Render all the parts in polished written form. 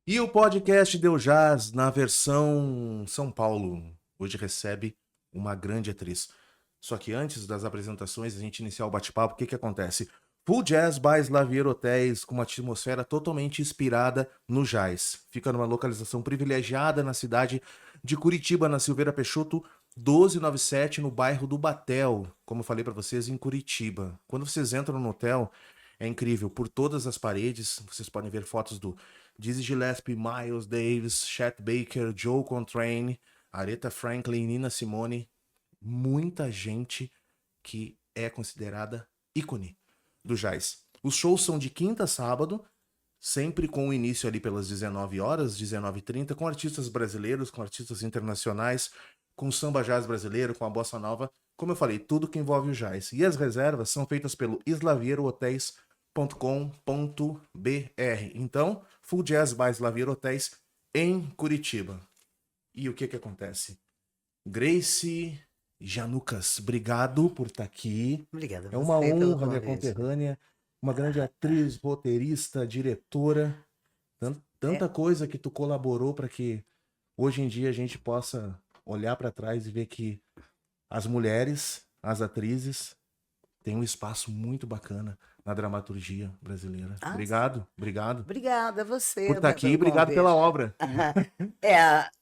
E o podcast Deu Jazz, na versão São Paulo, hoje recebe uma grande atriz. Só que antes das apresentações, a gente iniciar o bate-papo, o que que acontece? Full Jazz by Slavier Hotéis, com uma atmosfera totalmente inspirada no jazz. Fica numa localização privilegiada na cidade de Curitiba, na Silveira Peixoto 1297, no bairro do Batel, como eu falei para vocês, em Curitiba. Quando vocês entram no hotel, é incrível. Por todas as paredes, vocês podem ver fotos do Dizzy Gillespie, Miles Davis, Chet Baker, Joe Coltrane, Aretha Franklin, Nina Simone. Muita gente que é considerada ícone do jazz. Os shows são de quinta a sábado, sempre com o início ali pelas 19 horas, 19h30, com artistas brasileiros, com artistas internacionais, com samba jazz brasileiro, com a bossa nova. Como eu falei, tudo que envolve o jazz. E as reservas são feitas pelo islavierohotéis.com.br. Então, Full Jazz by Slaviero Hotéis em Curitiba. E o que que acontece? Grace Janucas, obrigado por estar aqui. Obrigada a É uma você pelo honra, minha convite. conterrânea, uma grande atriz, roteirista, diretora, É, tanta coisa que tu colaborou para que hoje em dia a gente possa olhar para trás e ver que as mulheres, as atrizes, têm um espaço muito bacana na dramaturgia brasileira. ah, Obrigado, obrigado obrigada a por você estar aqui e pelo obrigado pela convite. obra.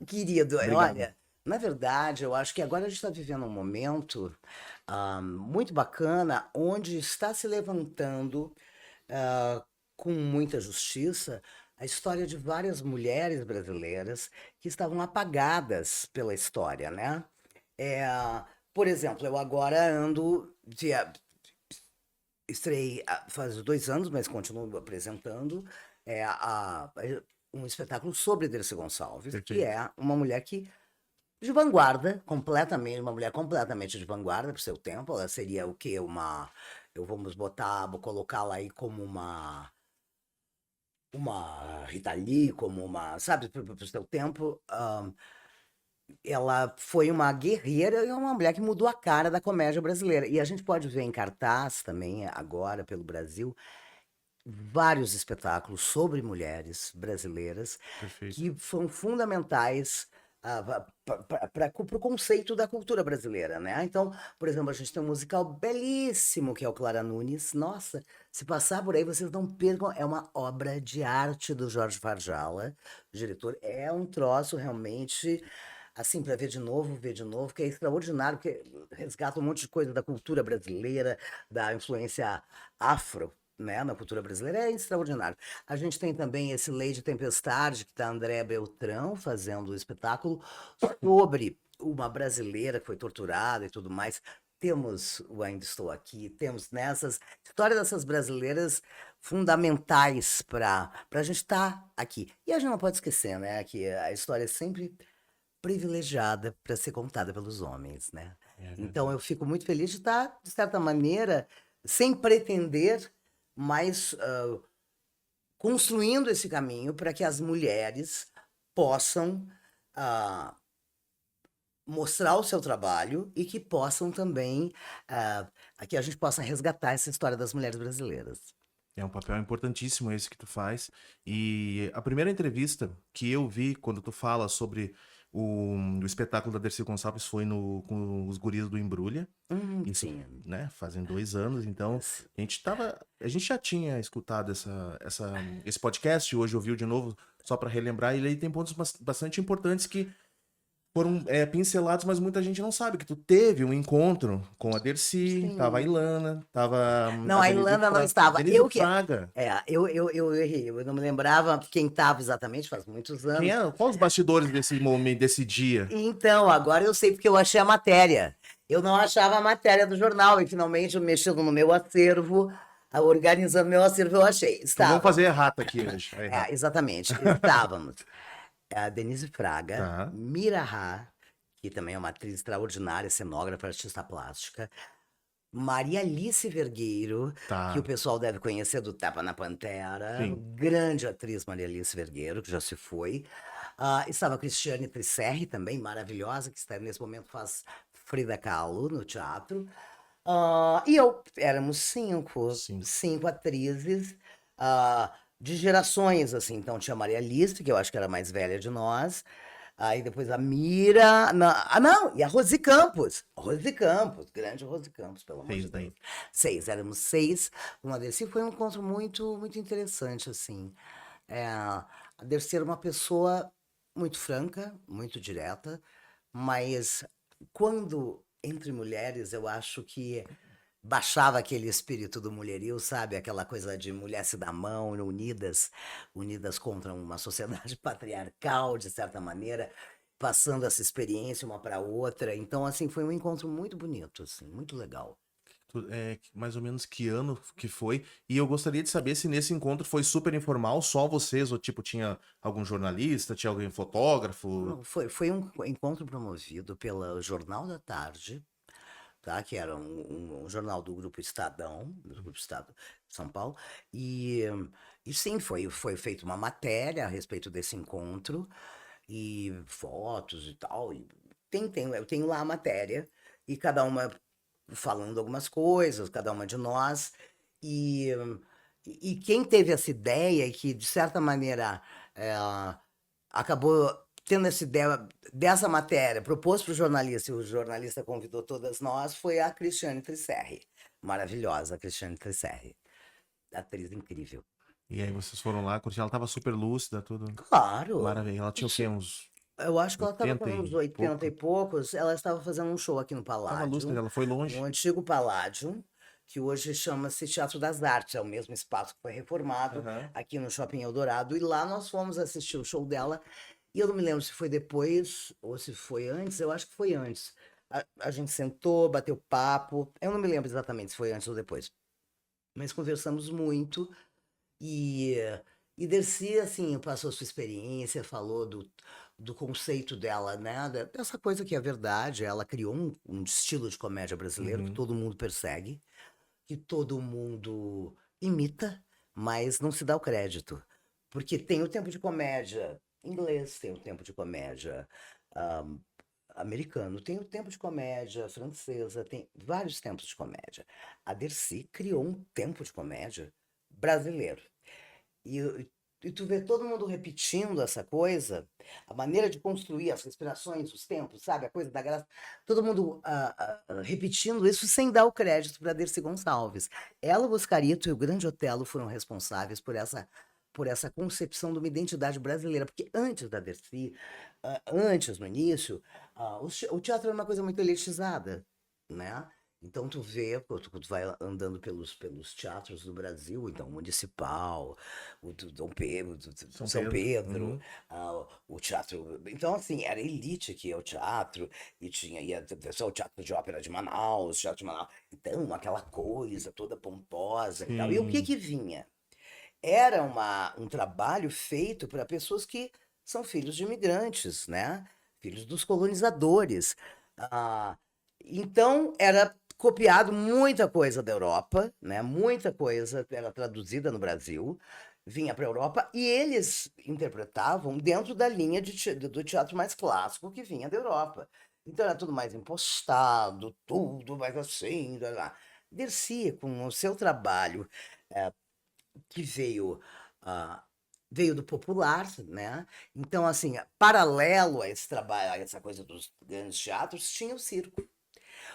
Querido, Obrigado. olha, na verdade, eu acho que agora a gente está vivendo um momento muito bacana, onde está se levantando com muita justiça a história de várias mulheres brasileiras que estavam apagadas pela história, né? É, por exemplo, eu agora estreiei faz 2 anos, mas continuo apresentando um espetáculo sobre Dercy Gonçalves, que Perfeito. é uma mulher de vanguarda, completamente, uma mulher completamente de vanguarda para o seu tempo. Ela seria o quê? Vou colocá-la aí como uma Rita Lee, como uma, sabe, para o seu tempo. Ela foi uma guerreira e uma mulher que mudou a cara da comédia brasileira. E a gente pode ver em cartaz também, agora, pelo Brasil, vários espetáculos sobre mulheres brasileiras Perfeito. que foram fundamentais para o conceito da cultura brasileira, né? Então, por exemplo, a gente tem um musical belíssimo que é o Clara Nunes. Nossa, se passar por aí, vocês não percam, é uma obra de arte do Jorge Farjala, o diretor. É um troço realmente assim para ver de novo, que é extraordinário, porque resgata um monte de coisa da cultura brasileira, da influência afro, né, na cultura brasileira, é extraordinário. A gente tem também esse Lady Tempestade, que está André Beltrão fazendo o espetáculo sobre uma brasileira que foi torturada e tudo mais. Temos o Ainda Estou Aqui, temos nessas história dessas brasileiras fundamentais para a gente estar aqui. E a gente não pode esquecer, né, que a história é sempre privilegiada para ser contada pelos homens, né? É Então eu verdade. fico muito feliz de estar, de certa maneira, sem pretender, mas construindo esse caminho para que as mulheres possam ah, mostrar o seu trabalho e que possam também, que a gente possa resgatar essa história das mulheres brasileiras. É um papel importantíssimo esse que tu faz. E a primeira entrevista que eu vi quando tu fala sobre o espetáculo da Dercy Gonçalves foi com os guris do Embrulha. Isso, Sim. né, fazem 2 anos. Então, a gente já tinha escutado esse podcast, hoje ouviu de novo, só para relembrar. E ele tem pontos bastante importantes que foram pincelados, mas muita gente não sabe que tu teve um encontro com a Dercy, tava a Sim. Ilana, tava Não, a a Irlanda não estava. Denise Fraga. Eu errei. Eu não me lembrava quem estava exatamente, faz muitos Quem anos. é? Qual os bastidores desse momento, desse dia? Então, agora eu sei porque eu achei a matéria. Eu não achava a matéria do jornal e finalmente, eu mexendo no meu acervo, organizando meu acervo, eu achei. Então vamos fazer Estávamos. errata aqui hoje. A errata. Exatamente. Estávamos. A Denise Fraga, Tá, Mira Ha, que também é uma atriz extraordinária, cenógrafa, artista plástica, Maria Alice Vergueiro, que o tá. pessoal deve conhecer do Tapa na Pantera, Sim. grande atriz Maria Alice Vergueiro, que já se foi. Estava a Cristiane Trisserri, também maravilhosa, que está nesse momento faz Frida Kahlo no teatro. E eu, éramos cinco, Cinco. cinco atrizes. Ah, de gerações, assim. Então tinha a Maria Alice, que eu acho que era a mais velha de nós. Aí depois a Mira. Não, e a Rose Campos. Rose Campos, grande Rose Campos, pelo amor de 6 Deus. daí. 6, éramos 6. Uma Dercy foi um encontro muito, muito interessante, assim. A Dercy era uma pessoa muito franca, muito direta, mas quando entre mulheres, eu acho que baixava aquele espírito do mulherio, sabe? Aquela coisa de mulher se dar mão, unidas, unidas contra uma sociedade patriarcal, de certa maneira, passando essa experiência uma para outra. Então, assim, foi um encontro muito bonito, assim, muito legal. Mais ou menos que ano que foi. E eu gostaria de saber se nesse encontro foi super informal, só vocês, ou tipo, tinha algum jornalista, tinha alguém fotógrafo. Não, foi um encontro promovido pelo Jornal da Tarde, tá? Que era um jornal do Grupo Estadão, do Grupo Estado de São Paulo, e, e sim, foi feita uma matéria a respeito desse encontro, e fotos e tal. E eu tenho lá a matéria, e cada uma falando algumas coisas, cada uma de nós, e, e quem teve essa ideia, e que de certa maneira é, acabou tendo essa ideia dessa matéria, propôs para o jornalista, e o jornalista convidou todas nós, foi a Cristiane Trisserri. Maravilhosa, a Cristiane Trisserri. Atriz incrível. E aí vocês foram lá, curtiram, ela tava super lúcida, tudo. Claro! Maravilha. Ela tinha o quê? Uns Eu acho que ela estava com 80 uns e 80 e pouco? poucos. Ela estava fazendo um show aqui no Tava lúcida, Paládio, ela foi no longe. antigo Paládio, que hoje chama-se Teatro das Artes. É o mesmo espaço que foi reformado Aham. aqui no Shopping Eldorado. E lá nós fomos assistir o show dela. E eu não me lembro se foi depois ou se foi antes. Eu acho que foi antes. A gente sentou, bateu papo. Eu não me lembro exatamente se foi antes ou depois. Mas conversamos muito. E, e Dercy, assim, passou sua experiência, falou do conceito dela, né? Dessa coisa que é verdade. Ela criou um estilo de comédia brasileiro que Uhum. todo mundo persegue, que todo mundo imita, mas não se dá o crédito. Porque tem o tempo de comédia inglês, tem o tempo de comédia ah, americano, tem o tempo de comédia francesa, tem vários tempos de comédia. A Dercy criou um tempo de comédia brasileiro. E tu vê todo mundo repetindo essa coisa, a maneira de construir as respirações, os tempos, sabe? A coisa da graça. Todo mundo repetindo isso sem dar o crédito para Dercy Gonçalves. Ela, o Boscarito e o Grande Otelo foram responsáveis por essa concepção de uma identidade brasileira. Porque antes da Dercy, antes, no início, o teatro era uma coisa muito elitizada, né? Então tu vê, tu vai andando pelos teatros do Brasil, então o Municipal, o do Dom Pedro, do São São Pedro. Pedro, Uhum. o teatro. Então, assim, era elite que ia ao teatro, e ia só o Teatro de Ópera de Manaus, Teatro de Manaus. Então, aquela coisa toda pomposa e tal. E o que Sim. que vinha? Era um trabalho feito para pessoas que são filhos de imigrantes, né? Filhos dos colonizadores. Ah, então, era copiado muita coisa da Europa, né? Muita coisa era traduzida no Brasil, vinha para a Europa, e eles interpretavam dentro da linha do teatro mais clássico que vinha da Europa. Então, era tudo mais impostado, tudo mais assim. Lá, lá. Dercy, com o seu trabalho que ah, veio do popular, né? Então, assim, paralelo a esse trabalho, a essa coisa dos grandes teatros, tinha o circo.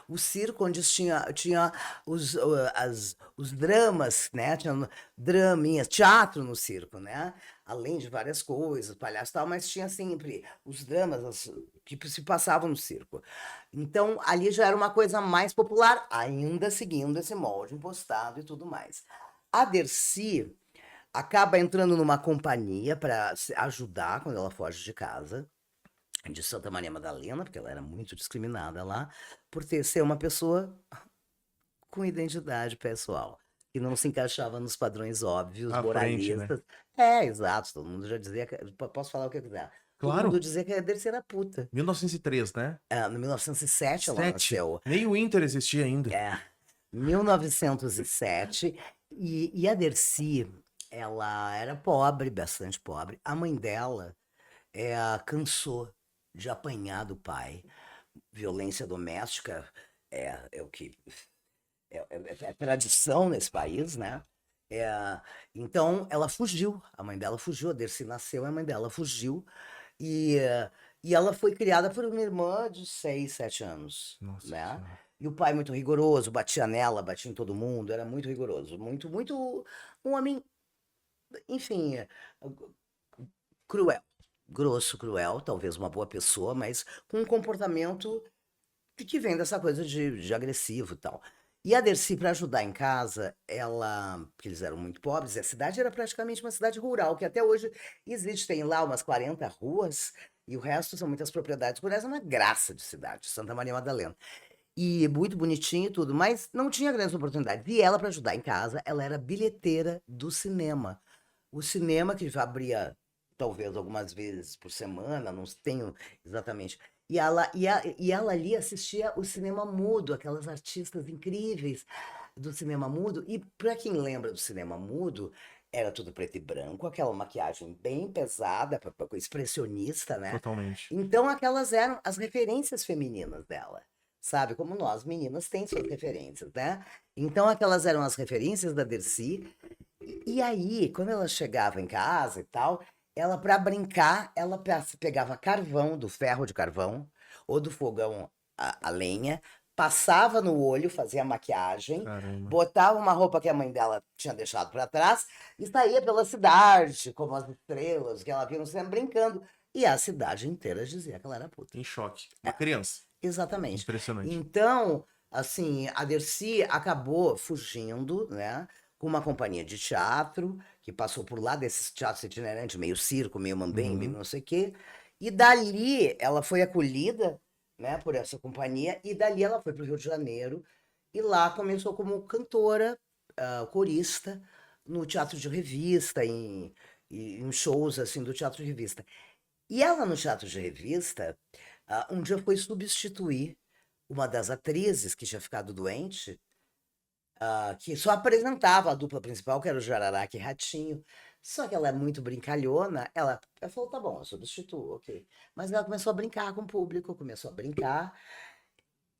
O circo onde tinha os dramas, né? Tinha draminhas, teatro no circo, né? Além de várias coisas, palhaço e tal, mas tinha sempre os dramas que se passavam no circo. Então, ali já era uma coisa mais popular, ainda seguindo esse molde impostado e tudo mais. A Dercy acaba entrando numa companhia para ajudar quando ela foge de casa, de Santa Maria Madalena, porque ela era muito discriminada lá, por ser uma pessoa com identidade pessoal, que não se encaixava nos padrões óbvios, À frente, né? moralistas. É, exato, todo mundo já dizia que. Posso falar o que eu quiser. Todo mundo Claro. dizia que a Dercy era puta. 1903, né? No 1907 ela 7. nasceu. Nem o Inter existia ainda. É, 1907. E a Dercy, ela era pobre, bastante pobre. A mãe dela cansou de apanhar do pai. Violência doméstica é o que é tradição nesse país, né? É, então, ela fugiu, a mãe dela fugiu, a Dercy nasceu, a mãe dela fugiu, e, e ela foi criada por uma irmã de 6, 7 anos, Nossa né? senhora. E o pai muito rigoroso, batia nela, batia em todo mundo, era muito rigoroso, muito, muito, um homem, enfim, cruel, grosso, cruel, talvez uma boa pessoa, mas com um comportamento que vem dessa coisa de agressivo e tal. E a Dercy, para ajudar em casa, ela, porque eles eram muito pobres, e a cidade era praticamente uma cidade rural, que até hoje existe, tem lá umas 40 ruas, e o resto são muitas propriedades rurais, é uma graça de cidade, Santa Maria Madalena. E muito bonitinho e tudo, mas não tinha grandes oportunidades. E ela, para ajudar em casa, ela era bilheteira do cinema. O cinema que já abria talvez algumas vezes por semana, não tenho exatamente. E ela ali assistia o cinema mudo, aquelas artistas incríveis do cinema mudo. E para quem lembra do cinema mudo, era tudo preto e branco, aquela maquiagem bem pesada, expressionista, né? Totalmente. Então aquelas eram as referências femininas dela. Sabe, como nós, meninas, têm suas referências, né? Então, aquelas eram as referências da Dercy, e aí, quando ela chegava em casa e tal, ela, para brincar, ela pegava carvão, do ferro de carvão, ou do fogão a lenha, passava no olho, fazia maquiagem, Caramba. botava uma roupa que a mãe dela tinha deixado para trás e saía pela cidade, como as estrelas que ela via no cinema, brincando. E a cidade inteira dizia que ela era puta. Em choque. Uma criança. Exatamente. Impressionante. Então, assim, a Dercy acabou fugindo, né, com uma companhia de teatro, que passou por lá desses teatros itinerantes, meio circo, meio mambembe, Uhum. não sei o quê. E dali ela foi acolhida, né, por essa companhia, e dali ela foi para o Rio de Janeiro, e lá começou como cantora, corista, no teatro de revista, em shows, assim, do teatro de revista. E ela, no teatro de revista, um dia foi substituir uma das atrizes que tinha ficado doente, que só apresentava a dupla principal, que era o Jararaca e Ratinho. Só que ela é muito brincalhona, ela falou, tá bom, eu substituo, ok. Mas ela começou a brincar com o público, começou a brincar,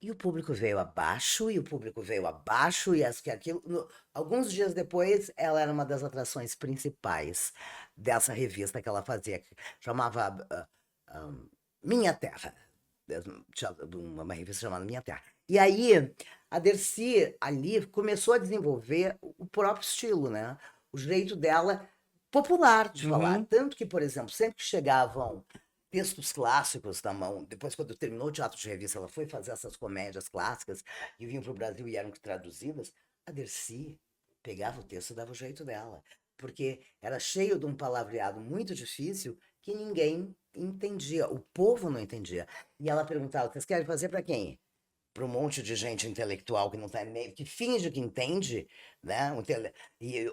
e o público veio abaixo, e o público veio abaixo, e que aquilo. Alguns dias depois, ela era uma das atrações principais dessa revista que ela fazia, que chamava ah, Minha Terra. Uma revista chamada Minha Terra. E aí, a Dercy ali começou a desenvolver o próprio estilo, né? O jeito dela popular de falar. Uhum. Tanto que, por exemplo, sempre que chegavam textos clássicos na mão. Depois, quando terminou o teatro de revista, ela foi fazer essas comédias clássicas que vinham para o Brasil e eram traduzidas. A Dercy pegava o texto e dava o jeito dela, porque era cheio de um palavreado muito difícil que ninguém entendia, o povo não entendia. E ela perguntava: vocês querem fazer para quem? Para um monte de gente intelectual que não tá nem, que finge que entende, né?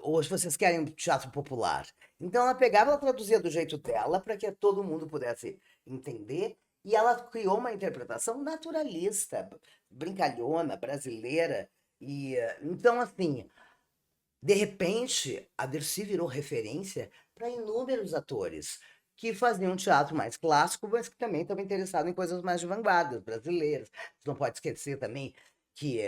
Ou se vocês querem um teatro popular. Então ela pegava, ela traduzia do jeito dela para que todo mundo pudesse entender. E ela criou uma interpretação naturalista, brincalhona, brasileira. E então, assim, de repente, a Dercy virou referência para inúmeros atores que faziam teatro mais clássico, mas que também estavam interessados em coisas mais de vanguarda, brasileiras. Você não pode esquecer também que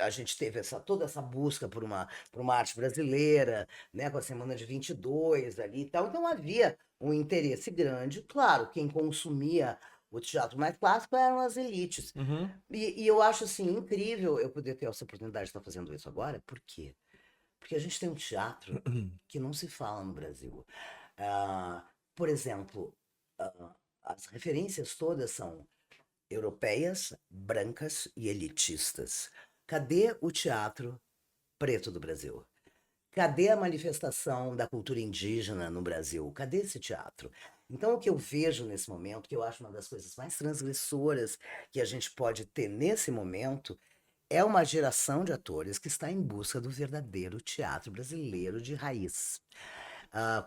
a gente teve toda essa busca por uma arte brasileira, né, com a Semana de 22 ali e tal. Então havia um interesse grande. Claro, quem consumia o teatro mais clássico eram as elites. Uhum. E eu acho assim incrível eu poder ter essa oportunidade de estar fazendo isso agora. Por quê? Porque a gente tem um teatro que não se fala no Brasil. Por exemplo, as referências todas são europeias, brancas e elitistas. Cadê o teatro preto do Brasil? Cadê a manifestação da cultura indígena no Brasil? Cadê esse teatro? Então, o que eu vejo nesse momento, que eu acho uma das coisas mais transgressoras que a gente pode ter nesse momento, é uma geração de atores que está em busca do verdadeiro teatro brasileiro de raiz.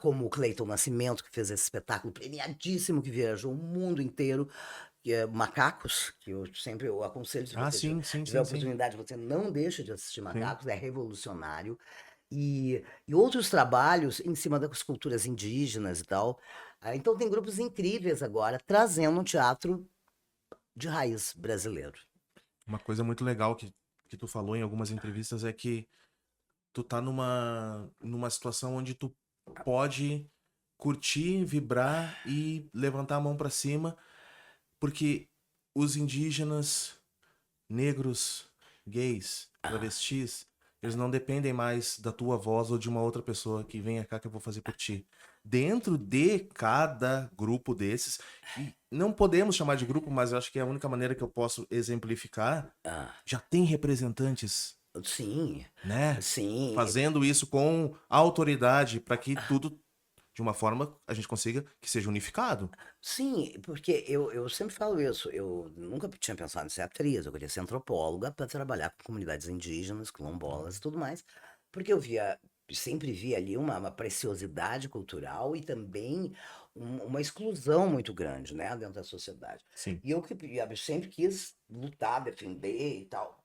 Como o Cleiton Nascimento, que fez esse espetáculo premiadíssimo, que viajou o mundo inteiro, que é Macacos, que eu aconselho, se Ah, você sim, sim, tiver a sim, sim. oportunidade, você não deixa de assistir Sim. Macacos, é revolucionário. E outros trabalhos em cima das culturas indígenas e tal. Então tem grupos incríveis agora trazendo um teatro de raiz brasileiro. Uma coisa muito legal que tu falou em algumas entrevistas é que tu tá numa situação onde tu pode curtir, vibrar e levantar a mão pra cima, porque os indígenas, negros, gays, travestis, eles não dependem mais da tua voz ou de uma outra pessoa que venha cá que eu vou fazer por ti. Dentro de cada grupo desses, e não podemos chamar de grupo, mas eu acho que é a única maneira que eu posso exemplificar, Ah, já tem representantes, sim, né? sim. Fazendo isso com autoridade para que tudo, de uma forma, a gente consiga que seja unificado. Sim, porque eu sempre falo isso. Eu nunca tinha pensado em ser atriz, eu queria ser antropóloga para trabalhar com comunidades indígenas, quilombolas e tudo mais, porque sempre via ali uma preciosidade cultural e também uma exclusão muito grande, né, dentro da sociedade. Sim. Eu sempre quis lutar, defender e tal.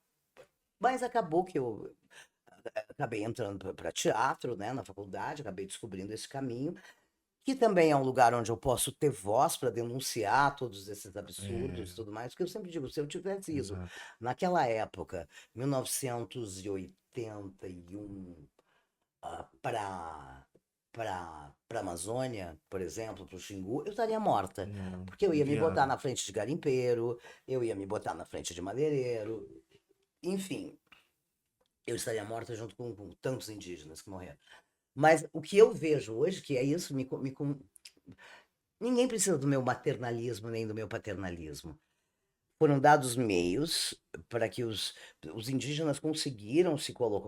Mas acabou que eu acabei entrando para teatro, né, na faculdade, acabei descobrindo esse caminho que também é um lugar onde eu posso ter voz para denunciar todos esses absurdos É, e tudo mais, porque eu sempre digo, se eu tivesse ido exato. naquela época, 1981, para Amazônia, por exemplo, para o Xingu, eu estaria morta, Não, porque eu ia me botar inviável. na frente de garimpeiro, eu ia me botar na frente de madeireiro, enfim, eu estaria morta junto com tantos indígenas que morreram. Mas o que eu vejo hoje, que é isso, ninguém precisa do meu maternalismo nem do meu paternalismo. Foram dados meios para que os indígenas conseguiram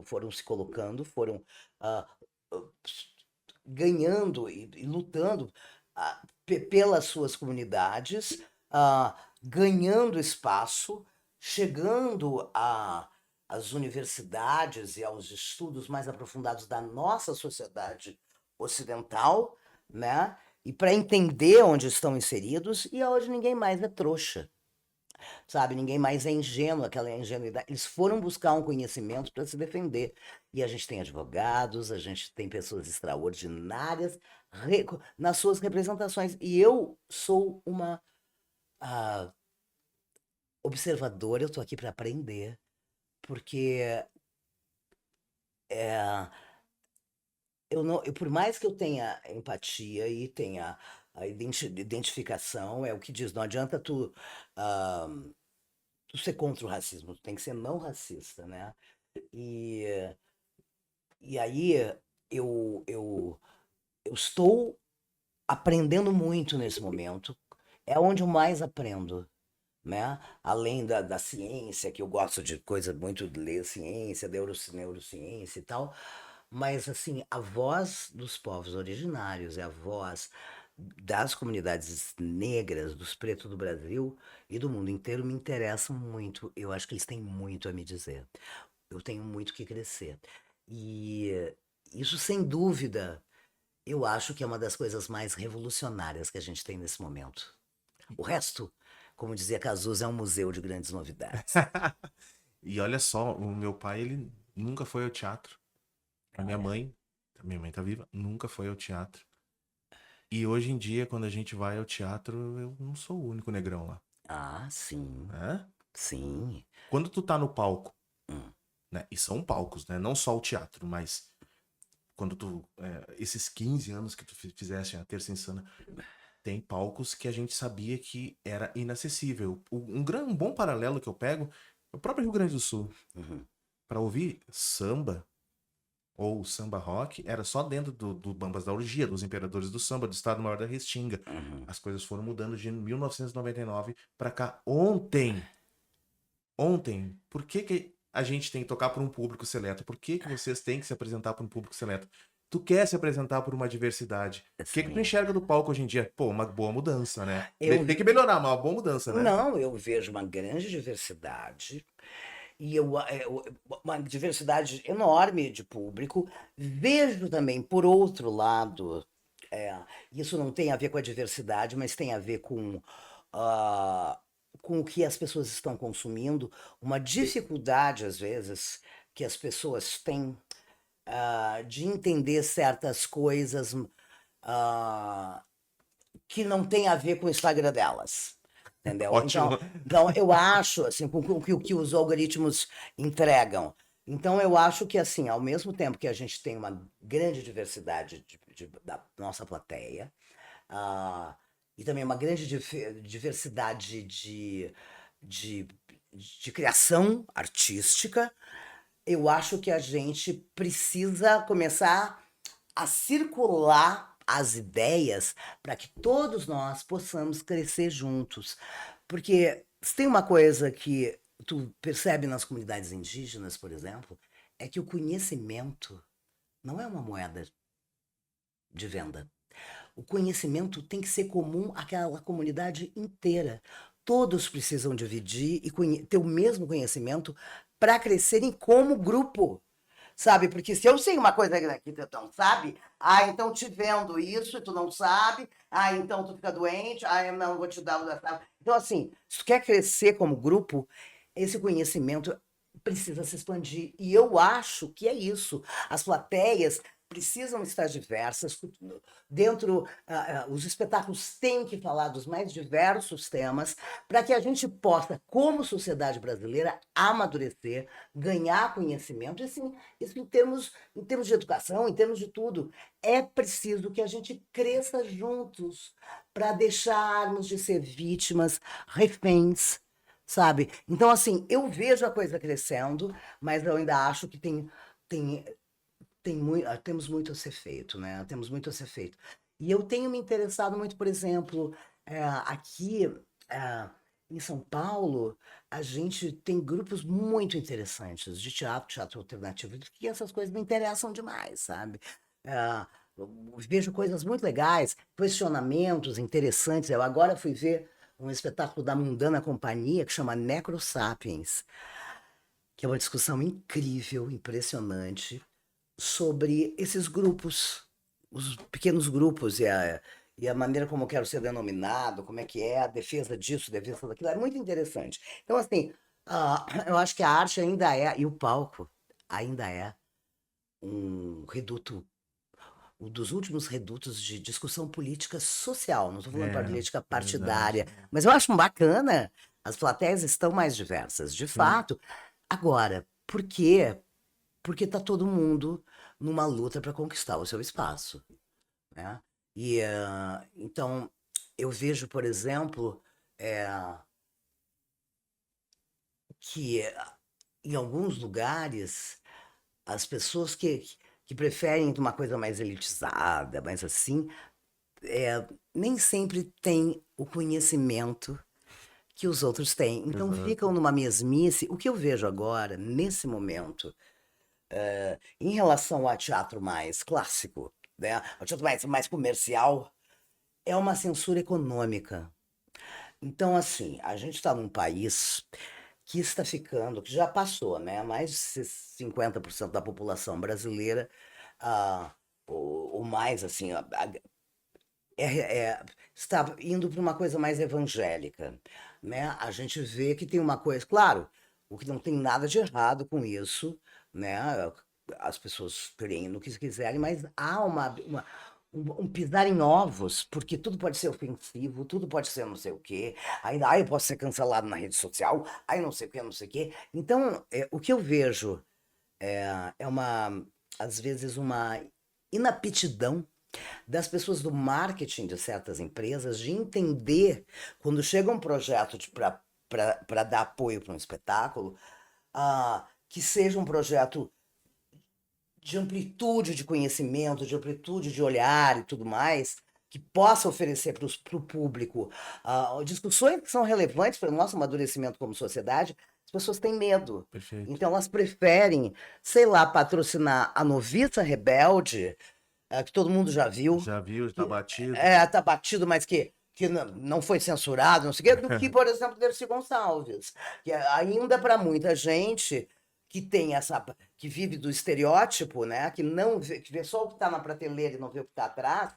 foram se colocando, foram ah, ah, ganhando e lutando pelas suas comunidades, ganhando espaço, chegando às universidades e aos estudos mais aprofundados da nossa sociedade ocidental, né? E para entender onde estão inseridos, e hoje ninguém mais é trouxa, sabe? Ninguém mais é ingênuo, aquela ingenuidade. Eles foram buscar um conhecimento para se defender. E a gente tem advogados, a gente tem pessoas extraordinárias nas suas representações. E eu sou uma ah, observadora, eu estou aqui para aprender, porque por mais que eu tenha empatia e tenha a identificação, é o que diz, não adianta ah, tu ser contra o racismo, tu tem que ser não racista, né? E, e aí eu, eu, eu estou aprendendo muito nesse momento, é onde eu mais aprendo, né? Além da ciência, que eu gosto de coisa muito de ler ciência, neurociência e tal, mas assim, a voz dos povos originários, é a voz das comunidades negras, dos pretos do Brasil e do mundo inteiro me interessam muito. Eu acho que eles têm muito a me dizer. Eu tenho muito que crescer. E isso, sem dúvida, eu acho que é uma das coisas mais revolucionárias que a gente tem nesse momento. O resto, como dizia Cazuza, é um museu de grandes novidades. E olha só, o meu pai, ele nunca foi ao teatro. Olha. A minha mãe tá viva, nunca foi ao teatro. E hoje em dia, quando a gente vai ao teatro, eu não sou o único negrão lá, Ah, sim, né? sim. Quando tu tá no palco, Hum, né? E são palcos, né? Não só o teatro, mas quando esses 15 anos que tu fizeste a Terça Insana, tem palcos que a gente sabia que era inacessível. Um bom paralelo que eu pego é o próprio Rio Grande do Sul. uhum, Para ouvir samba ou samba rock, era só dentro do Bambas da Orgia, dos Imperadores do Samba, do Estado Maior da Restinga. uhum. As coisas foram mudando de 1999 para cá. Ontem, por que que a gente tem que tocar para um público seleto? Por que que vocês têm que se apresentar para um público seleto? Tu quer se apresentar por uma diversidade. O que que tu Sim. enxerga do palco hoje em dia? Pô, uma boa mudança, né? Eu, Tem que melhorar, mas uma boa mudança, né? não, eu vejo uma grande diversidade e uma diversidade enorme de público. Vejo também, por outro lado, é, isso não tem a ver com a diversidade, mas tem a ver ah, com o que as pessoas estão consumindo, uma dificuldade, às vezes, que as pessoas têm de entender certas coisas ah, que não tem a ver com o Instagram delas. Entendeu? Ótimo. Então eu acho, assim, com o que os algoritmos entregam. Então, eu acho que, assim, ao mesmo tempo que a gente tem uma grande diversidade da nossa plateia, ah, e também uma grande diversidade de, de criação artística, eu acho que a gente precisa começar a circular as ideias para que todos nós possamos crescer juntos. Porque se tem uma coisa que tu percebe nas comunidades indígenas, por exemplo, é que o conhecimento não é uma moeda de venda. O conhecimento tem que ser comum àquela comunidade inteira. Todos precisam dividir e ter o mesmo conhecimento para crescerem como grupo. Sabe? Porque se eu sei uma coisa que tu não sabe, então te vendo isso e tu não sabe, então tu fica doente, eu não vou te dar o. Então, assim, se tu quer crescer como grupo, esse conhecimento precisa se expandir. E eu acho que é isso. As plateias precisam estar diversas. Dentro, os espetáculos têm que falar dos mais diversos temas para que a gente possa, como sociedade brasileira, amadurecer, ganhar conhecimento, e assim, isso em termos de educação, em termos de tudo. É preciso que a gente cresça juntos para deixarmos de ser vítimas, reféns, sabe? Então, assim, eu vejo a coisa crescendo, mas eu ainda acho que tem, temos muito a ser feito, né? Temos muito a ser feito. E eu tenho me interessado muito, por exemplo, aqui em São Paulo, a gente tem grupos muito interessantes de teatro, teatro alternativo, que essas coisas me interessam demais, sabe? Eu vejo coisas muito legais, questionamentos interessantes. Eu agora fui ver um espetáculo da Mundana Companhia que chama Necrosapiens, que é uma discussão incrível, impressionante, sobre esses grupos, os pequenos grupos e a maneira como eu quero ser denominado, como é que é a defesa disso, a defesa daquilo, é muito interessante. Então, assim, eu acho que a arte ainda é, e o palco ainda é um reduto, um dos últimos redutos de discussão política social, não estou falando É, política verdade. partidária, mas eu acho bacana, as plateias estão mais diversas, de Sim. fato. Agora, por quê? Porque está todo mundo numa luta para conquistar o seu espaço, né? E então eu vejo, por exemplo, eh, que em alguns lugares as pessoas que preferem uma coisa mais elitizada, mais assim, nem sempre têm o conhecimento que os outros têm. Então ficam Exato. numa mesmice. O que eu vejo agora, nesse momento, em relação ao teatro mais clássico, né, ao teatro mais comercial, é uma censura econômica. Então, assim, a gente está num país que está ficando, que já passou, né? Mais de 50% da população brasileira, ah, ou mais, assim, está indo para uma coisa mais evangélica, né? A gente vê que tem uma coisa, claro, o que não tem nada de errado com isso, né? As pessoas creem no que quiserem, mas há um pisar em ovos, porque tudo pode ser ofensivo, tudo pode ser não sei o quê, ainda, eu posso ser cancelado na rede social, aí não sei o quê, não sei o quê. Então, o que eu vejo é às vezes, uma inaptidão das pessoas do marketing de certas empresas de entender quando chega um projeto para dar apoio para um espetáculo, que seja um projeto de amplitude de conhecimento, de amplitude de olhar e tudo mais, que possa oferecer para o público discussões que são relevantes para o nosso amadurecimento como sociedade. As pessoas têm medo. Perfeito. Então elas preferem, sei lá, patrocinar a Noviça Rebelde, que todo mundo já viu, Já viu, está que batido. tá batido, mas que não foi censurado, não sei o quê, do que, por exemplo, Dercy Gonçalves, que ainda para muita gente que tem que vive do estereótipo, né, que não vê, que vê só o que está na prateleira e não vê o que está atrás,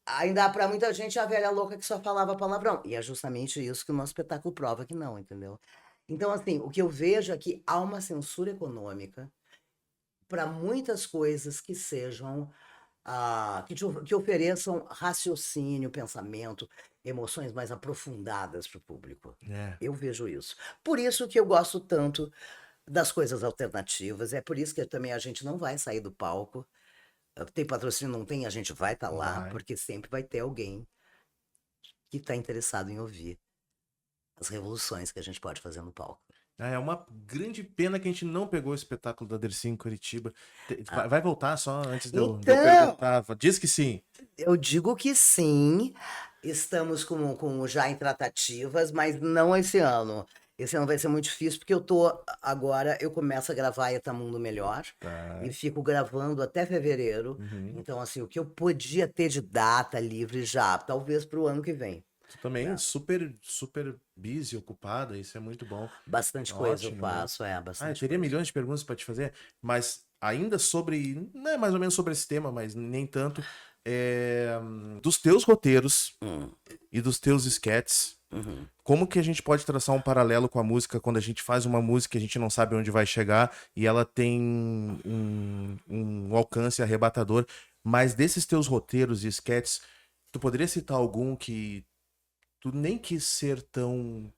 ainda para muita gente a velha louca que só falava palavrão. E é justamente isso que o nosso espetáculo prova que não, entendeu? Então, assim, o que eu vejo é que há uma censura econômica para muitas coisas que sejam que ofereçam raciocínio, pensamento, emoções mais aprofundadas para o público. É. Eu vejo isso. Por isso que eu gosto tanto. das coisas alternativas. É por isso que também a gente não vai sair do palco. Tem patrocínio, não tem, a gente vai estar lá, Vai. porque sempre vai ter alguém que está interessado em ouvir as revoluções que a gente pode fazer no palco. É uma grande pena que a gente não pegou o espetáculo da Dercy em Curitiba. Ah, Vai voltar só antes de eu então, perguntar. Diz que sim. eu digo que sim, estamos já em tratativas, mas não esse ano. Esse ano vai ser muito difícil, porque agora eu começo a gravar Etamundo Melhor, Tá. e fico gravando até fevereiro. Uhum. Então, assim, o que eu podia ter de data livre já, talvez para o ano que vem, Tu também né? super, super busy, ocupada, isso é muito bom. Bastante coisa eu Ótimo, né? faço, Ah, eu bastante teria coisa. milhões de perguntas para te fazer, mas ainda sobre, não é mais ou menos sobre esse tema, mas nem tanto, dos teus roteiros Hum, e dos teus sketches, uhum. como que a gente pode traçar um paralelo com a música quando a gente faz uma música e a gente não sabe onde vai chegar e ela tem um alcance arrebatador, mas desses teus roteiros e sketches, tu poderia citar algum que tu nem quis ser tão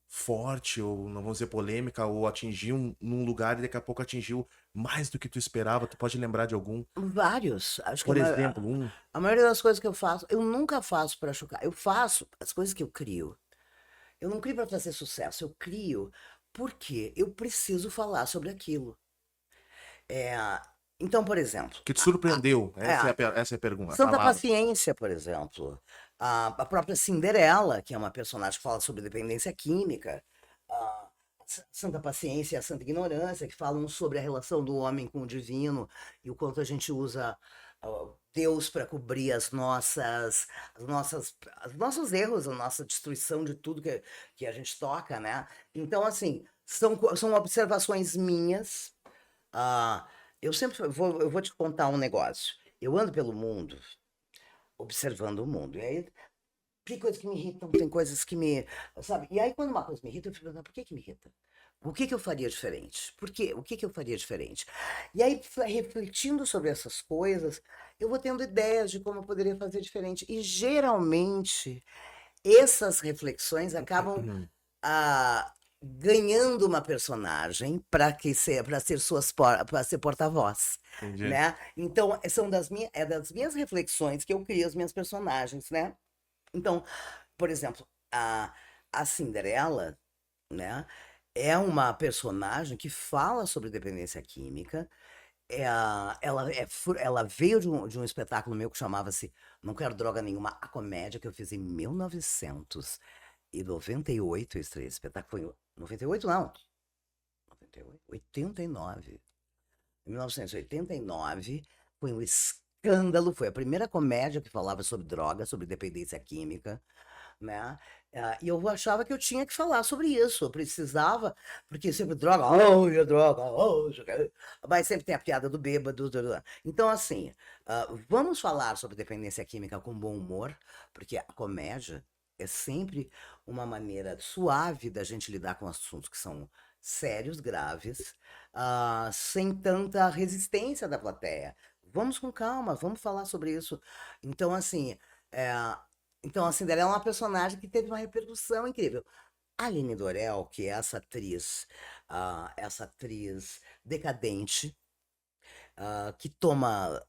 forte, ou não vamos dizer polêmica, ou atingiu num lugar e daqui a pouco atingiu mais do que tu esperava? Tu pode lembrar de algum? Vários. Acho que Por exemplo, um. a maioria das coisas que eu faço, eu nunca faço para chocar. Eu faço as coisas que eu crio. Eu não crio para fazer sucesso, eu crio porque eu preciso falar sobre aquilo. É, então, por exemplo, Que te surpreendeu? é, Essa é a pergunta, a Santa palavra. Paciência, por exemplo, a própria Cinderela, que é uma personagem que fala sobre dependência química, a Santa Paciência e a Santa Ignorância, que falam sobre a relação do homem com o divino e o quanto a gente usa Deus para cobrir os nossos erros, a nossa destruição de tudo que a gente toca, né? Então, assim, são observações minhas. ah, eu vou te contar um negócio. Eu ando pelo mundo observando o mundo. E aí tem coisas que me irritam, tem coisas que me. Sabe? E aí, quando uma coisa me irrita, eu fico pensando, por que me irrita? O que eu faria diferente? Por quê? O que eu faria diferente? E aí, refletindo sobre essas coisas, eu vou tendo ideias de como eu poderia fazer diferente. E geralmente, essas reflexões acabam Uhum, ganhando uma personagem para ser para ser porta-voz, entendi. né? Então, é das minhas reflexões que eu crio as minhas personagens, né? Então, por exemplo, a Cinderela, né, é uma personagem que fala sobre dependência química. Ela veio de um espetáculo meu que chamava-se Não Quero Droga Nenhuma, a comédia que eu fiz em 1998. Eu estreiei esse espetáculo. Foi em 98, não. 98, 89. Em 1989, foi um escândalo. Foi a primeira comédia que falava sobre droga, sobre dependência química, né? E eu achava que eu tinha que falar sobre isso, eu precisava, porque sempre droga, oh, droga, oh, mas sempre tem a piada do bêbado. Então, assim, vamos falar sobre dependência química com bom humor, porque a comédia é sempre uma maneira suave da gente lidar com assuntos que são sérios, graves, sem tanta resistência da plateia. Vamos com calma, vamos falar sobre isso. Então, assim, é, a Cinderela é uma personagem que teve uma repercussão incrível. A Aline Dorel, que é essa atriz decadente, que toma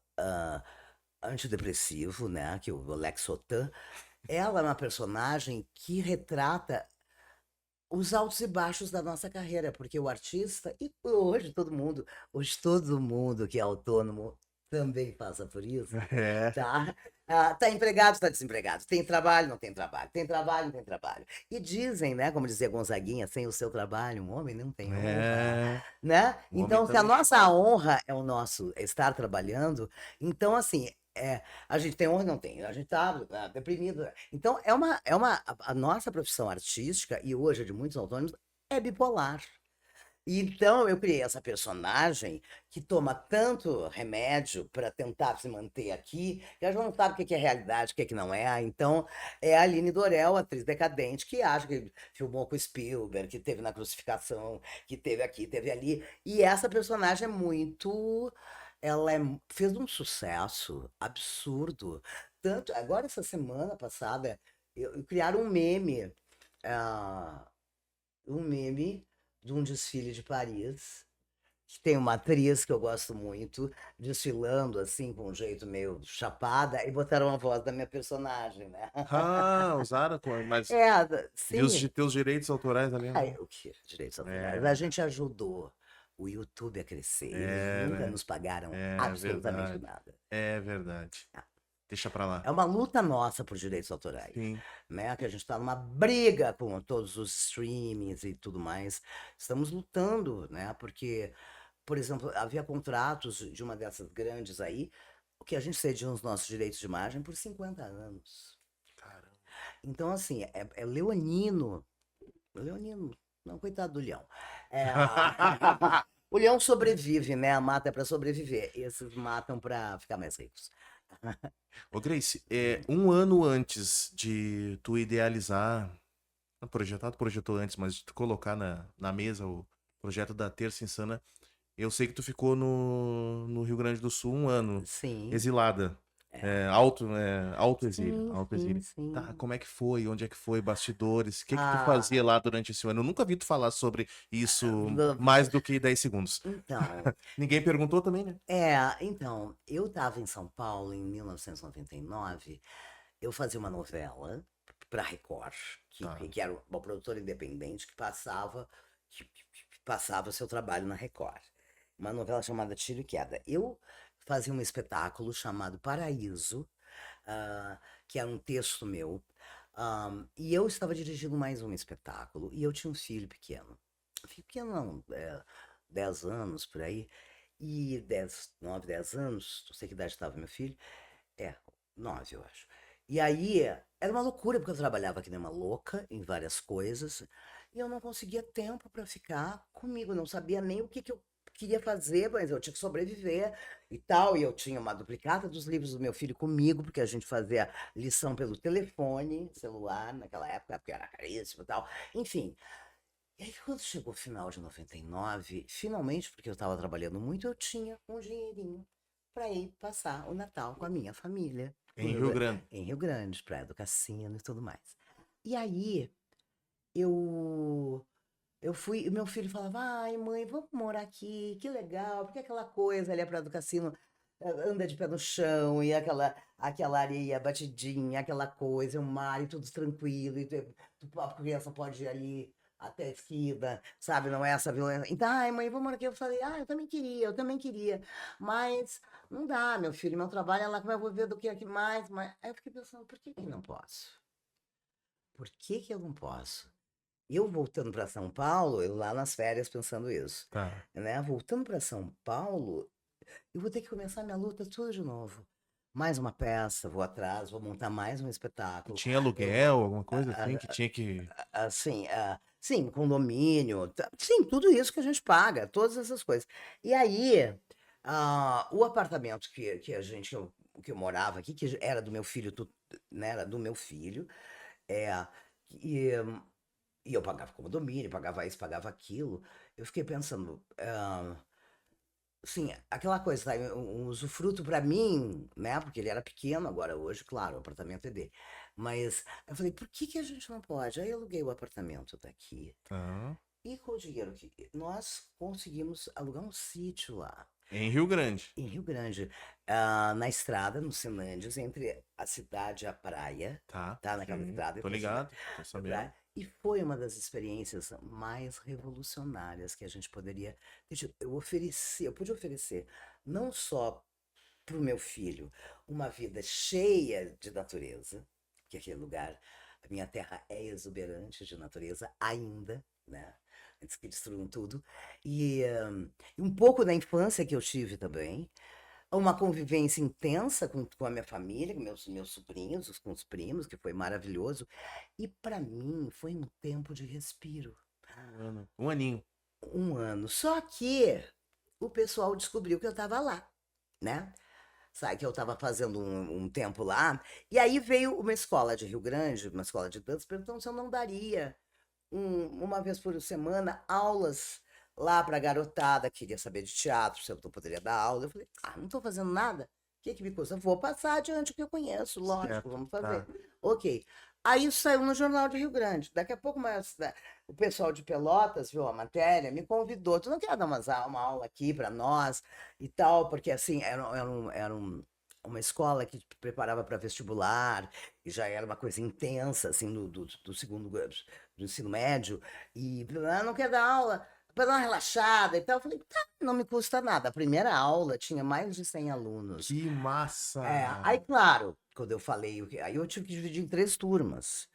antidepressivo, né, que é o Lexotan, ela é uma personagem que retrata os altos e baixos da nossa carreira, porque o artista, e hoje todo mundo que é autônomo também passa por isso, É, tá? Tá empregado, tá desempregado, tem trabalho, não tem trabalho, tem trabalho, não tem trabalho. E dizem, né, como dizia Gonzaguinha, sem o seu trabalho, um homem não tem honra, é. né? O homem Então, se a também nossa chora. honra é o nosso estar trabalhando, então, assim, a gente tem honra, não tem, a gente tá deprimido. Então, a nossa profissão artística, e hoje a de muitos autônomos, é bipolar. Então, eu criei essa personagem que toma tanto remédio para tentar se manter aqui, que ela já não sabe o que é realidade, o que não é. Então, é a Aline Dorel, atriz decadente, que acha que filmou com Spielberg, que teve na crucificação, que teve aqui, teve ali. E essa personagem é muito. Fez um sucesso absurdo. Tanto, agora, essa semana passada, criaram um meme. Um meme de um desfile de Paris, que tem uma atriz que eu gosto muito, desfilando assim, com um jeito meio chapada, e botaram a voz da minha personagem, né? Ah, usaram, mas e os Sim. teus direitos autorais ali? Ai, o que? Direitos autorais. A É, gente ajudou o YouTube a crescer. Eles nunca né? nos pagaram É absolutamente verdade. nada. É verdade. Deixa pra lá. É uma luta nossa por direitos autorais, Sim. né? Que a gente está numa briga com todos os streamings e tudo mais. Estamos lutando, né? Porque, por exemplo, havia contratos de uma dessas grandes aí, que a gente cedia os nossos direitos de imagem por 50 anos. Caramba. Então, assim, é leonino. Leonino, não, coitado do leão. É, o leão sobrevive, né? A mata é para sobreviver. Esses matam para ficar mais ricos. Ô, Grace, um ano antes de tu idealizar, não, projetar, tu projetou antes, mas de tu colocar na mesa o projeto da Terça Insana, eu sei que tu ficou no Rio Grande do Sul um ano, Sim, exilada, é. autoexílio, Sim, sim, autoexílio. Tá, sim. como é que foi? Onde é que foi? Bastidores? O que que tu fazia Ah, lá durante esse ano? Eu nunca vi tu falar sobre isso v- mais do que 10 segundos. então, Ninguém perguntou também, né? então, eu estava em São Paulo em 1999. Eu fazia uma novela para Record, Tá. que era uma produtora independente que passava seu trabalho na Record. Uma novela chamada Tiro e Queda. Eu fazia um espetáculo chamado Paraíso, que era um texto meu, e eu estava dirigindo mais um espetáculo, e eu tinha um filho pequeno. Filho pequeno não, 10 anos por aí, e 10, 9, 10 anos, não sei que idade estava meu filho, é, 9 eu acho. E aí, era uma loucura, porque eu trabalhava que nem uma louca em várias coisas, e eu não conseguia tempo para ficar comigo, não sabia nem o que, que eu queria fazer, mas eu tinha que sobreviver e tal. E eu tinha uma duplicata dos livros do meu filho comigo, porque a gente fazia lição pelo telefone, celular, naquela época, porque era caríssimo e tal. Enfim. E aí, quando chegou o final de 99, finalmente, porque eu estava trabalhando muito, eu tinha um dinheirinho para ir passar o Natal com a minha família no Em Rio Grande. Em Rio Grande, Praia do Cassino e tudo mais. E aí, eu eu fui, e meu filho falava: ai, mãe, vamos morar aqui, que legal, porque aquela coisa ali, a Praia do Cassino, anda de pé no chão, e aquela areia batidinha, aquela coisa, o mar e tudo tranquilo, a criança pode ir ali até a esquina, sabe? Não é essa violência. Então, ai, mãe, vamos morar aqui. Eu falei: ah, eu também queria, mas não dá, meu filho, meu trabalho é lá, como eu vou ver do que aqui mais? Mas... Aí eu fiquei pensando: por que que não posso? Por que que eu não posso? Eu voltando para São Paulo, eu lá nas férias pensando isso, Tá. né? Voltando para São Paulo, eu vou ter que começar minha luta tudo de novo. Mais uma peça, vou atrás, vou montar mais um espetáculo. Tinha Eu, aluguel, alguma coisa a- assim que tinha que. assim, sim, condomínio, sim, tudo isso que a gente paga, todas essas coisas. E aí, o apartamento que eu morava aqui, que era do meu filho, né, era do meu filho, é, e, e eu pagava condomínio, pagava isso, pagava aquilo. Eu fiquei pensando, assim, aquela coisa, tá, um usufruto para mim, né? Porque ele era pequeno, agora hoje, claro, o apartamento é dele. Mas eu falei, por que que a gente não pode? Aí eu aluguei o apartamento daqui. Tá. E com o dinheiro que nós conseguimos alugar um sítio lá, Em Rio Grande. em Rio Grande, na estrada, no Sinândios, entre a cidade e a praia, Tá. tá? Naquela Sim. estrada Tô entre a cidade ligado. Tô e a sabendo. praia. E foi uma das experiências mais revolucionárias que a gente poderia. Eu pude oferecer não só para o meu filho uma vida cheia de natureza, que aquele lugar, a minha terra é exuberante de natureza ainda, né? Antes que destruam tudo. E um pouco da infância que eu tive também, uma convivência intensa com a minha família, com meus sobrinhos, com os primos, que foi maravilhoso. E para mim foi um tempo de respiro. Um ano. Um aninho. Um ano. Só que o pessoal descobriu que eu estava lá, né? Sabe, que eu estava fazendo um tempo lá. E aí veio uma escola de Rio Grande, uma escola de dança, perguntando se eu não daria uma vez por semana aulas lá para garotada, queria saber de teatro, se eu não poderia dar aula. Eu falei, não estou fazendo nada. O que que me custa? Vou passar adiante o que eu conheço, lógico, Certo. vamos fazer. Tá. Ok. Aí isso saiu no Jornal de Rio Grande. Daqui a pouco o pessoal de Pelotas viu a matéria, me convidou. Tu não quer dar uma aula aqui para nós e tal? Porque assim, uma escola que te preparava para vestibular, e já era uma coisa intensa, assim, do segundo do ensino médio. E não quer dar aula para dar uma relaxada e tal. Eu falei, tá, não me custa nada. A primeira aula tinha mais de 100 alunos. Que massa! Aí, claro, quando eu falei, aí eu tive que dividir em 3 turmas.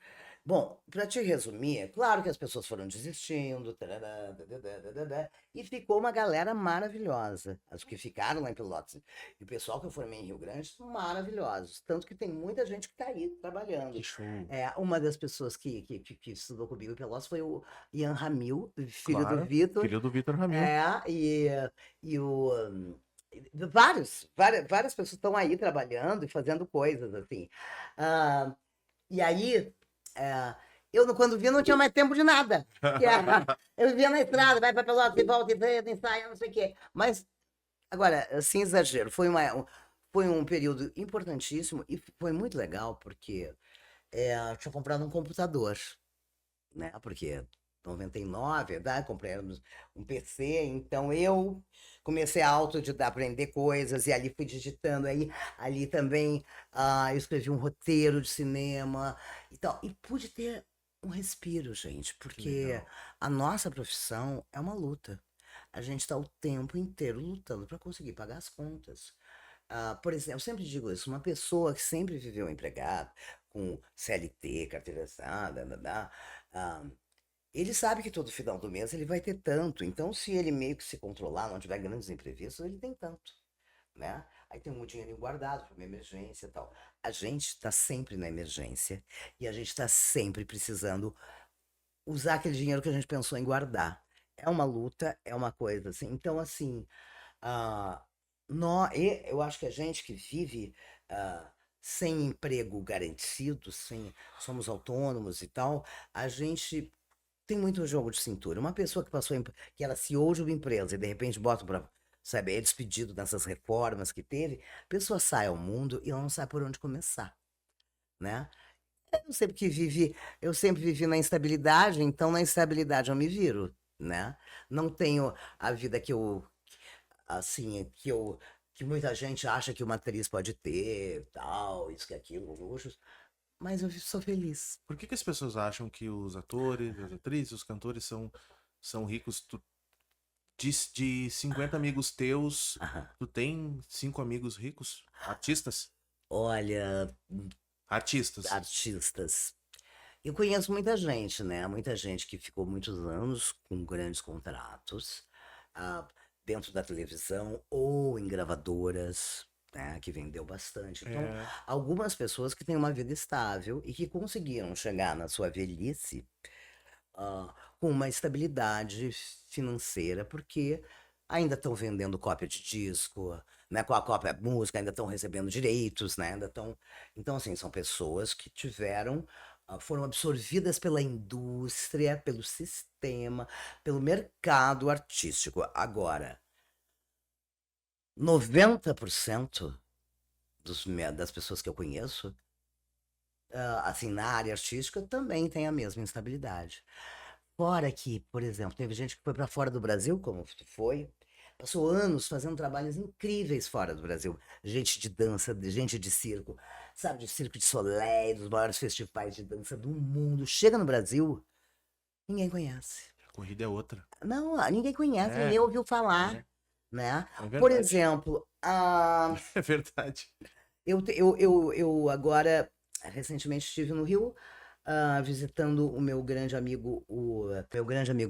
Bom, para te resumir, é claro que as pessoas foram desistindo, tarará, dadadá, dadadá, e ficou uma galera maravilhosa. As que ficaram lá em Pelotas. E o pessoal que eu formei em Rio Grande, maravilhosos. Tanto que tem muita gente que está aí trabalhando. Que show! Uma das pessoas que estudou comigo em Pelotas foi o Ian Ramil, filho do Claro, Vitor. filho do Vitor Ramil. E o. Várias pessoas estão aí trabalhando e fazendo coisas assim. Ah, e aí, quando vi, não tinha mais tempo de nada. Eu vivia na estrada, vai para Pelotas e volta, e ensaia, não sei o quê. Mas, agora, sem exagero, foi um período importantíssimo e foi muito legal, porque eu tinha comprado um computador, né? Porque 99, comprei um PC, então eu comecei a aprender coisas e ali fui digitando, aí ali também eu escrevi um roteiro de cinema e tal, e pude ter um respiro, gente, porque legal. a nossa profissão é uma luta. A gente está o tempo inteiro lutando para conseguir pagar as contas. Por exemplo, eu sempre digo isso, uma pessoa que sempre viveu empregado, com CLT, carteira assinada, ele sabe que todo final do mês ele vai ter tanto. Então, se ele meio que se controlar, não tiver grandes imprevistos, ele tem tanto, né? Aí tem um dinheiro guardado para uma emergência e tal. A gente está sempre na emergência e a gente está sempre precisando usar aquele dinheiro que a gente pensou em guardar. É uma luta, é uma coisa assim. Então, assim, ah, eu acho que a gente que vive sem emprego garantido, somos autônomos e tal, a gente tem muito jogo de cintura. Uma pessoa que que era CEO de uma empresa e de repente bota para, sabe, é despedido nessas reformas que teve, a pessoa sai ao mundo e ela não sabe por onde começar, né? Eu sempre vivi na instabilidade, então na instabilidade eu me viro, né? Não tenho a vida assim, que muita gente acha que uma atriz pode ter, tal, isso que aquilo, luxos, mas eu sou feliz. Por que as pessoas acham que os atores, as atrizes, os cantores são ricos? De 50 amigos teus, Aham. tu tem 5 amigos ricos? Artistas? Olha, Artistas. artistas. Eu conheço muita gente, né? Muita gente que ficou muitos anos com grandes contratos, ah, dentro da televisão ou em gravadoras, né? Que vendeu bastante. Então, É, algumas pessoas que têm uma vida estável e que conseguiram chegar na sua velhice, com uma estabilidade financeira, porque ainda estão vendendo cópia de disco, né? Com a cópia música, ainda estão recebendo direitos, né? Ainda estão. Então, assim, são pessoas que foram absorvidas pela indústria, pelo sistema, pelo mercado artístico. Agora, 90% das pessoas que eu conheço, assim, na área artística, também tem a mesma instabilidade. Fora que, por exemplo, teve gente que foi para fora do Brasil, como tu foi, passou anos fazendo trabalhos incríveis fora do Brasil. Gente de dança, gente de circo, sabe, de Circo de Soleil, dos maiores festivais de dança do mundo. Chega no Brasil, ninguém conhece. a corrida é outra. Não, ninguém conhece, É, ninguém ouviu falar, é, né? é Por verdade. exemplo, É verdade. eu agora, recentemente estive no Rio, visitando o meu grande amigo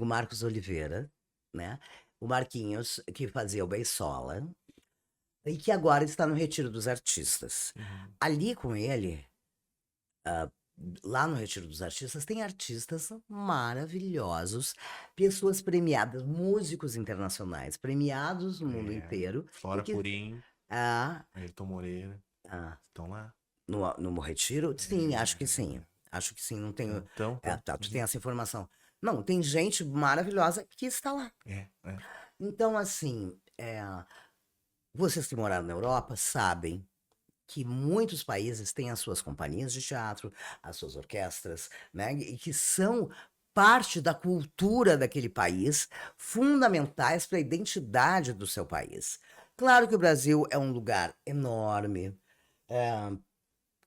Marcos Oliveira, né? O Marquinhos, que fazia o Beisola, e que agora está no Retiro dos Artistas. Uhum. Ali com ele, lá no Retiro dos Artistas, tem artistas maravilhosos, pessoas premiadas, músicos internacionais, premiados no mundo É, inteiro, e Flora que. Purim, Ah, Ayrton Moreira, ah, estão lá. no Retiro? Sim, acho que sim. É, Acho que sim, não tenho. então. Tá, tu tem essa informação. Não, tem gente maravilhosa que está lá. É. Então, assim, vocês que moraram na Europa sabem que muitos países têm as suas companhias de teatro, as suas orquestras, né? E que são parte da cultura daquele país, fundamentais para a identidade do seu país. Claro que o Brasil é um lugar enorme,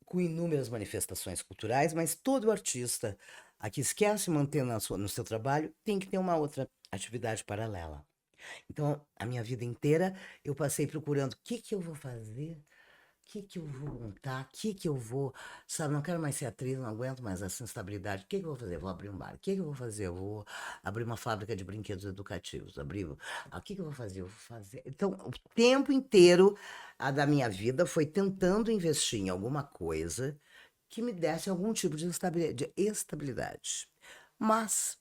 com inúmeras manifestações culturais, mas todo artista que quer se manter no seu trabalho tem que ter uma outra atividade paralela. Então, a minha vida inteira eu passei procurando o que eu vou fazer, o que eu vou montar, o que eu vou, sabe, não quero mais ser atriz, não aguento mais essa instabilidade. O que eu vou fazer? Vou abrir um bar. O que eu vou fazer? Eu vou abrir uma fábrica de brinquedos educativos. O que eu vou fazer? Eu vou fazer. Então, o tempo inteiro da minha vida foi tentando investir em alguma coisa que me desse algum tipo de estabilidade. Mas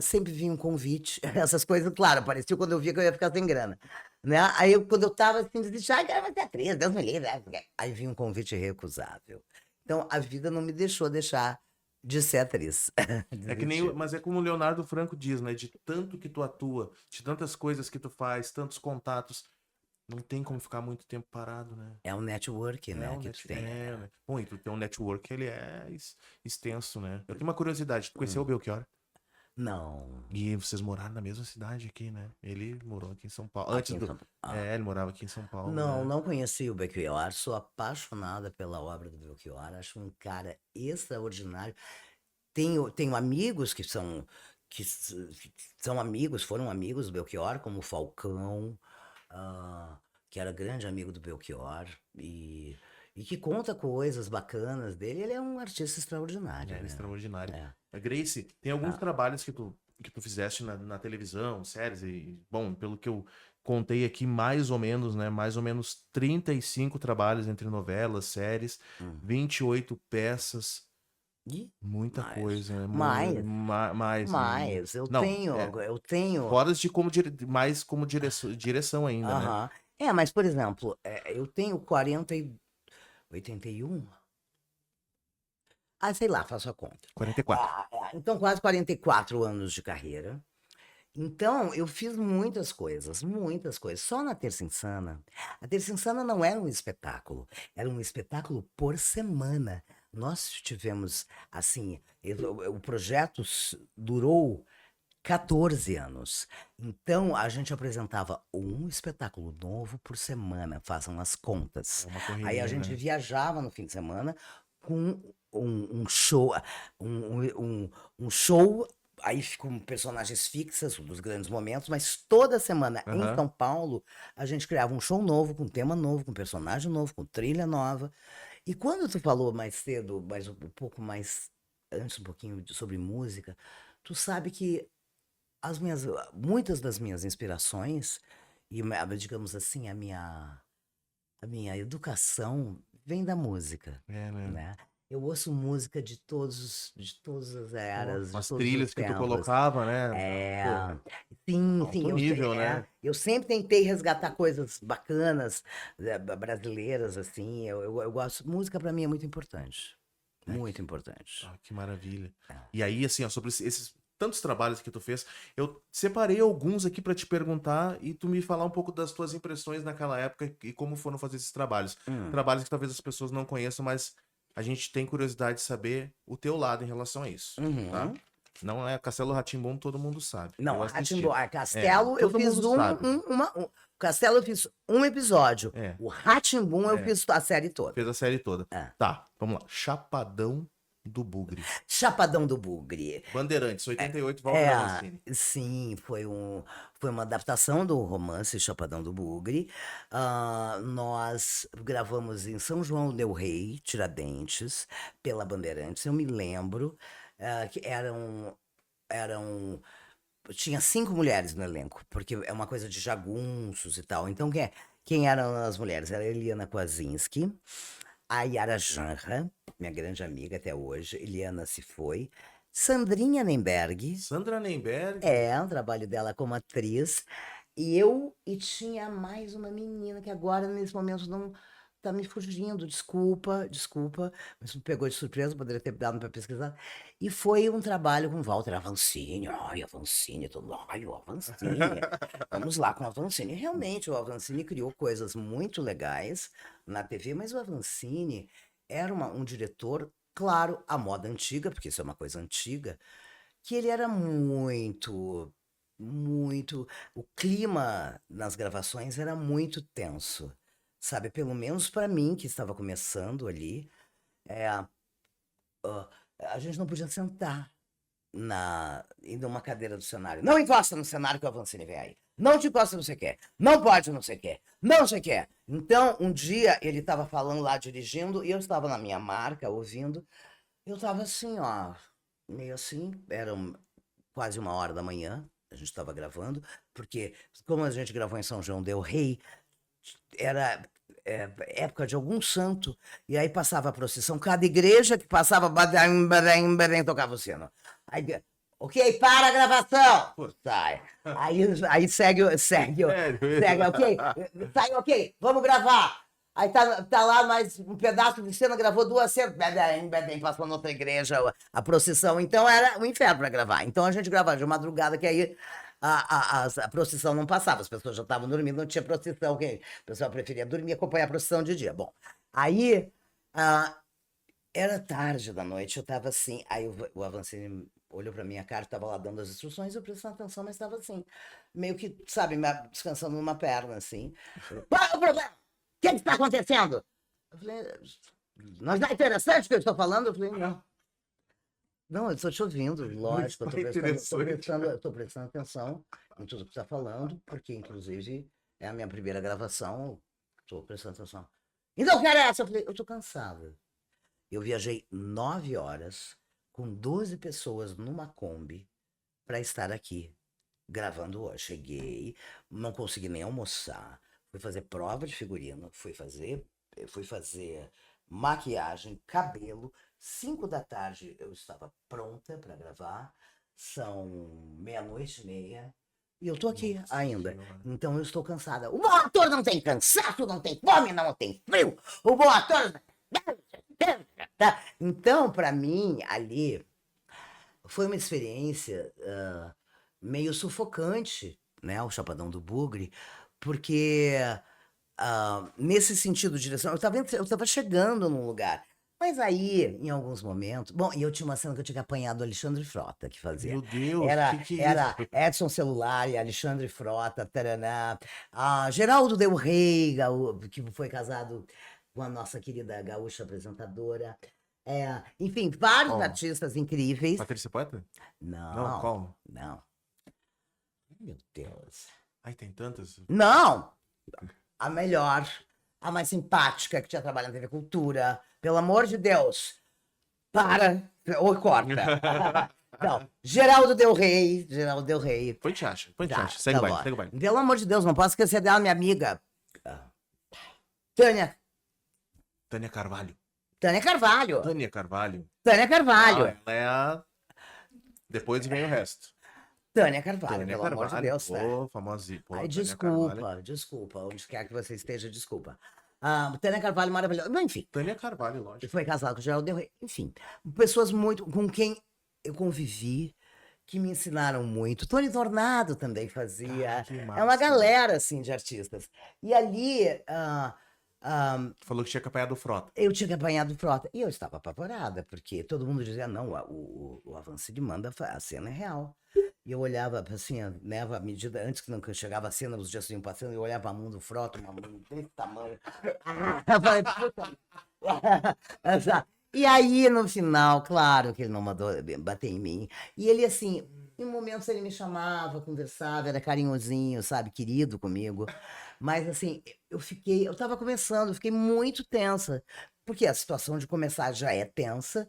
sempre vinha um convite, essas coisas, claro, apareciam quando eu via que eu ia ficar sem grana, né? Aí, quando eu tava assim, dizia, quero ser atriz, Deus me livre. Aí vinha um convite irrecusável. Então, a vida não me deixou deixar de ser atriz. É que nem, mas é como o Leonardo Franco diz, né? De tanto que tu atua, de tantas coisas que tu faz, tantos contatos, não tem como ficar muito tempo parado, né? É um network, né, um que tu tem. né? Bom, e tu tem um network, ele é extenso, né? Eu tenho uma curiosidade, tu conheceu o Belchior? Não. E vocês moraram na mesma cidade aqui, né? Ele morou aqui em São Paulo. Aqui Antes em do. São Paulo. Ele morava aqui em São Paulo, Não, né? não conheci o Belchior, sou apaixonada pela obra do Belchior, acho um cara extraordinário. Tenho amigos que são amigos, foram amigos do Belchior, como o Falcão, que era grande amigo do Belchior, e que conta coisas bacanas dele. Ele é um artista extraordinário, Ele é né? extraordinário. É. A Grace, tem alguns trabalhos que tu fizeste na televisão, séries, e, bom, pelo que eu contei aqui, mais ou menos, né? Mais ou menos 35 trabalhos entre novelas, séries, 28 peças. E Muita mais, coisa, né? mais, Mais. mais. Não, Eu tenho. fora de como mais como direção ainda, né? Aham. Mas, por exemplo, eu tenho 81. Sei lá, faço a conta. 44. Então, quase 44 anos de carreira. Então, eu fiz muitas coisas, muitas coisas. Só na Terça Insana. A Terça Insana não era um espetáculo por semana. Nós tivemos, assim, o projeto durou 14 anos. Então, a gente apresentava um espetáculo novo por semana, façam as contas. É uma Aí a correria, gente né? viajava no fim de semana com um show, um show, aí com personagens fixas, dos grandes momentos, mas toda semana em Aham. São Paulo, a gente criava um show novo, com tema novo, com personagem novo, com trilha nova. E quando tu falou mais cedo, um pouco mais, antes um pouquinho sobre música, tu sabe que muitas das minhas inspirações e, digamos assim, a minha educação vem da música, É, né? né? Eu ouço música de todas as eras, de As todos os trilhas que tu tempos. colocava, né? É, Pô, sim, sim, alto nível, né? eu sempre tentei resgatar coisas bacanas, brasileiras, assim. Eu gosto. Música para mim é muito importante, muito importante. Que maravilha. E aí, assim, ó, sobre esses tantos trabalhos que tu fez, eu separei alguns aqui pra te perguntar e tu me falar um pouco das tuas impressões naquela época e como foram fazer esses trabalhos. Hum, Trabalhos que talvez as pessoas não conheçam, mas a gente tem curiosidade de saber o teu lado em relação a isso, tá? uhum. Não é Castelo Rá-Tim-Bum, todo mundo sabe. Não, Eu Rá-Tim-Bum, assisti. Castelo eu Todo fiz mundo sabe. Castelo eu fiz um episódio. É, O Rá-Tim-Bum eu é. fiz a série toda. Fez a série toda. É. Tá, vamos lá. Chapadão do Bugre. Chapadão do Bugre. Bandeirantes, 88, Walter É, Avancini. sim, foi uma adaptação do romance Chapadão do Bugre. Nós gravamos em São João del Rei, Tiradentes, pela Bandeirantes. Eu me lembro que eram tinha 5 mulheres no elenco, porque é uma coisa de jagunços e tal. Então, quem eram as mulheres? Era a Eliana Kwasinski, a Yara Janra, minha grande amiga até hoje. Eliana se foi. Sandrinha Nemberg, Sandra Nemberg. o trabalho dela como atriz. E tinha mais uma menina que agora, nesse momento, não tá me fugindo, desculpa, mas me pegou de surpresa, poderia ter dado para pesquisar. E foi um trabalho com Walter Avancini, todo mundo, ai, o Avancini, vamos lá com o Avancini. Realmente, o Avancini criou coisas muito legais na TV, mas o Avancini era um diretor, claro, à moda antiga, porque isso é uma coisa antiga, que ele era muito. O clima nas gravações era muito tenso, sabe? Pelo menos para mim, que estava começando ali, é, ah, a gente não podia sentar em uma cadeira do cenário. Não encosta no cenário que o Avancini vem aí. Não te encosta, não sei o quê. Não pode, não sei o quê. Não sei o quê. Então, um dia, ele estava falando lá, dirigindo, e eu estava na minha marca, ouvindo. Eu estava assim, ó, meio assim, era quase 1h da manhã, a gente estava gravando, porque como a gente gravou em São João del Rei, era época de algum santo, e aí passava a procissão, cada igreja que passava, tocava o sino. Aí, ok, para a gravação! Sai. Aí segue, ok? Sai, ok, vamos gravar. Aí tá lá mais um pedaço de cena, gravou 2 cenas, passou noutra igreja a procissão. Então era um inferno para gravar. Então a gente gravava de madrugada, que aí a procissão não passava, as pessoas já estavam dormindo, não tinha procissão. O pessoal preferia dormir e acompanhar a procissão de dia. Bom, aí era tarde da noite, eu tava assim, aí o Avancini olhou pra minha cara, tava lá dando as instruções, eu prestando atenção, mas tava assim, meio que, sabe, descansando numa perna, assim. Qual é o problema? O que está acontecendo? Eu falei, não está interessante o que eu estou falando? Eu falei, não. Não, eu estou te ouvindo, lógico, eu estou prestando atenção em tudo que está falando, porque, inclusive, é a minha primeira gravação, estou prestando atenção. Então, que era essa? Eu falei, eu estou cansada. Eu viajei 9 horas com 12 pessoas numa Kombi para estar aqui gravando hoje. Cheguei, não consegui nem almoçar, fui fazer prova de figurino, fui fazer maquiagem, cabelo. 5 da tarde eu estava pronta para gravar, são 00:30 e eu tô aqui. Nossa, ainda. Senhora. Então eu estou cansada. O bom ator não tem cansaço, não tem fome, não tem frio. O bom ator... Então, para mim, ali, foi uma experiência meio sufocante, né, o Chapadão do Bugre, porque nesse sentido de direção, eu tava chegando num lugar. Mas aí, em alguns momentos... Bom, e eu tinha uma cena que eu tinha apanhado o Alexandre Frota, que fazia. Meu Deus, que era isso? Edson Celular e Alexandre Frota, taraná. Geraldo Del Rey, que foi casado com a nossa querida gaúcha apresentadora. Enfim, vários artistas incríveis. Patrícia Poeta? Não. Qual? Não. Meu Deus. Ai, tem tantas? Não! A melhor, a mais simpática, que tinha trabalhado na TV Cultura. Pelo amor de Deus. Para. Ou corta. Não. Geraldo Del Rey. Põe te acha. Segue o baile. Pelo amor de Deus, não posso esquecer dela, minha amiga. Tânia Carvalho. Tânia Carvalho. Ela é a... Depois vem o resto. Tânia Carvalho, pelo amor de Deus. Famosinha. Ai, desculpa. Onde quer que você esteja, desculpa. Tânia Carvalho, maravilhosa. Enfim. Tânia Carvalho, lógico. Foi casada com o Geraldo Del Rey. Enfim, pessoas muito com quem eu convivi, que me ensinaram muito. Tony Tornado também fazia. É uma galera, assim, de artistas. E ali... falou que tinha apanhado o Frota. Eu tinha apanhado o Frota. E eu estava apavorada, porque todo mundo dizia, não, o Avancini manda, a cena é real. E eu olhava, assim, né, à medida, antes que não chegava a cena, os dias iam passando, eu olhava a mão do Frota, uma mão desse tamanho. Eu falei, puta. E aí, no final, claro que ele não mandou bater em mim. E ele, assim, em momentos ele me chamava, conversava, era carinhosinho, sabe, querido comigo. Mas, assim, eu tava começando, eu fiquei muito tensa. Porque a situação de começar já é tensa.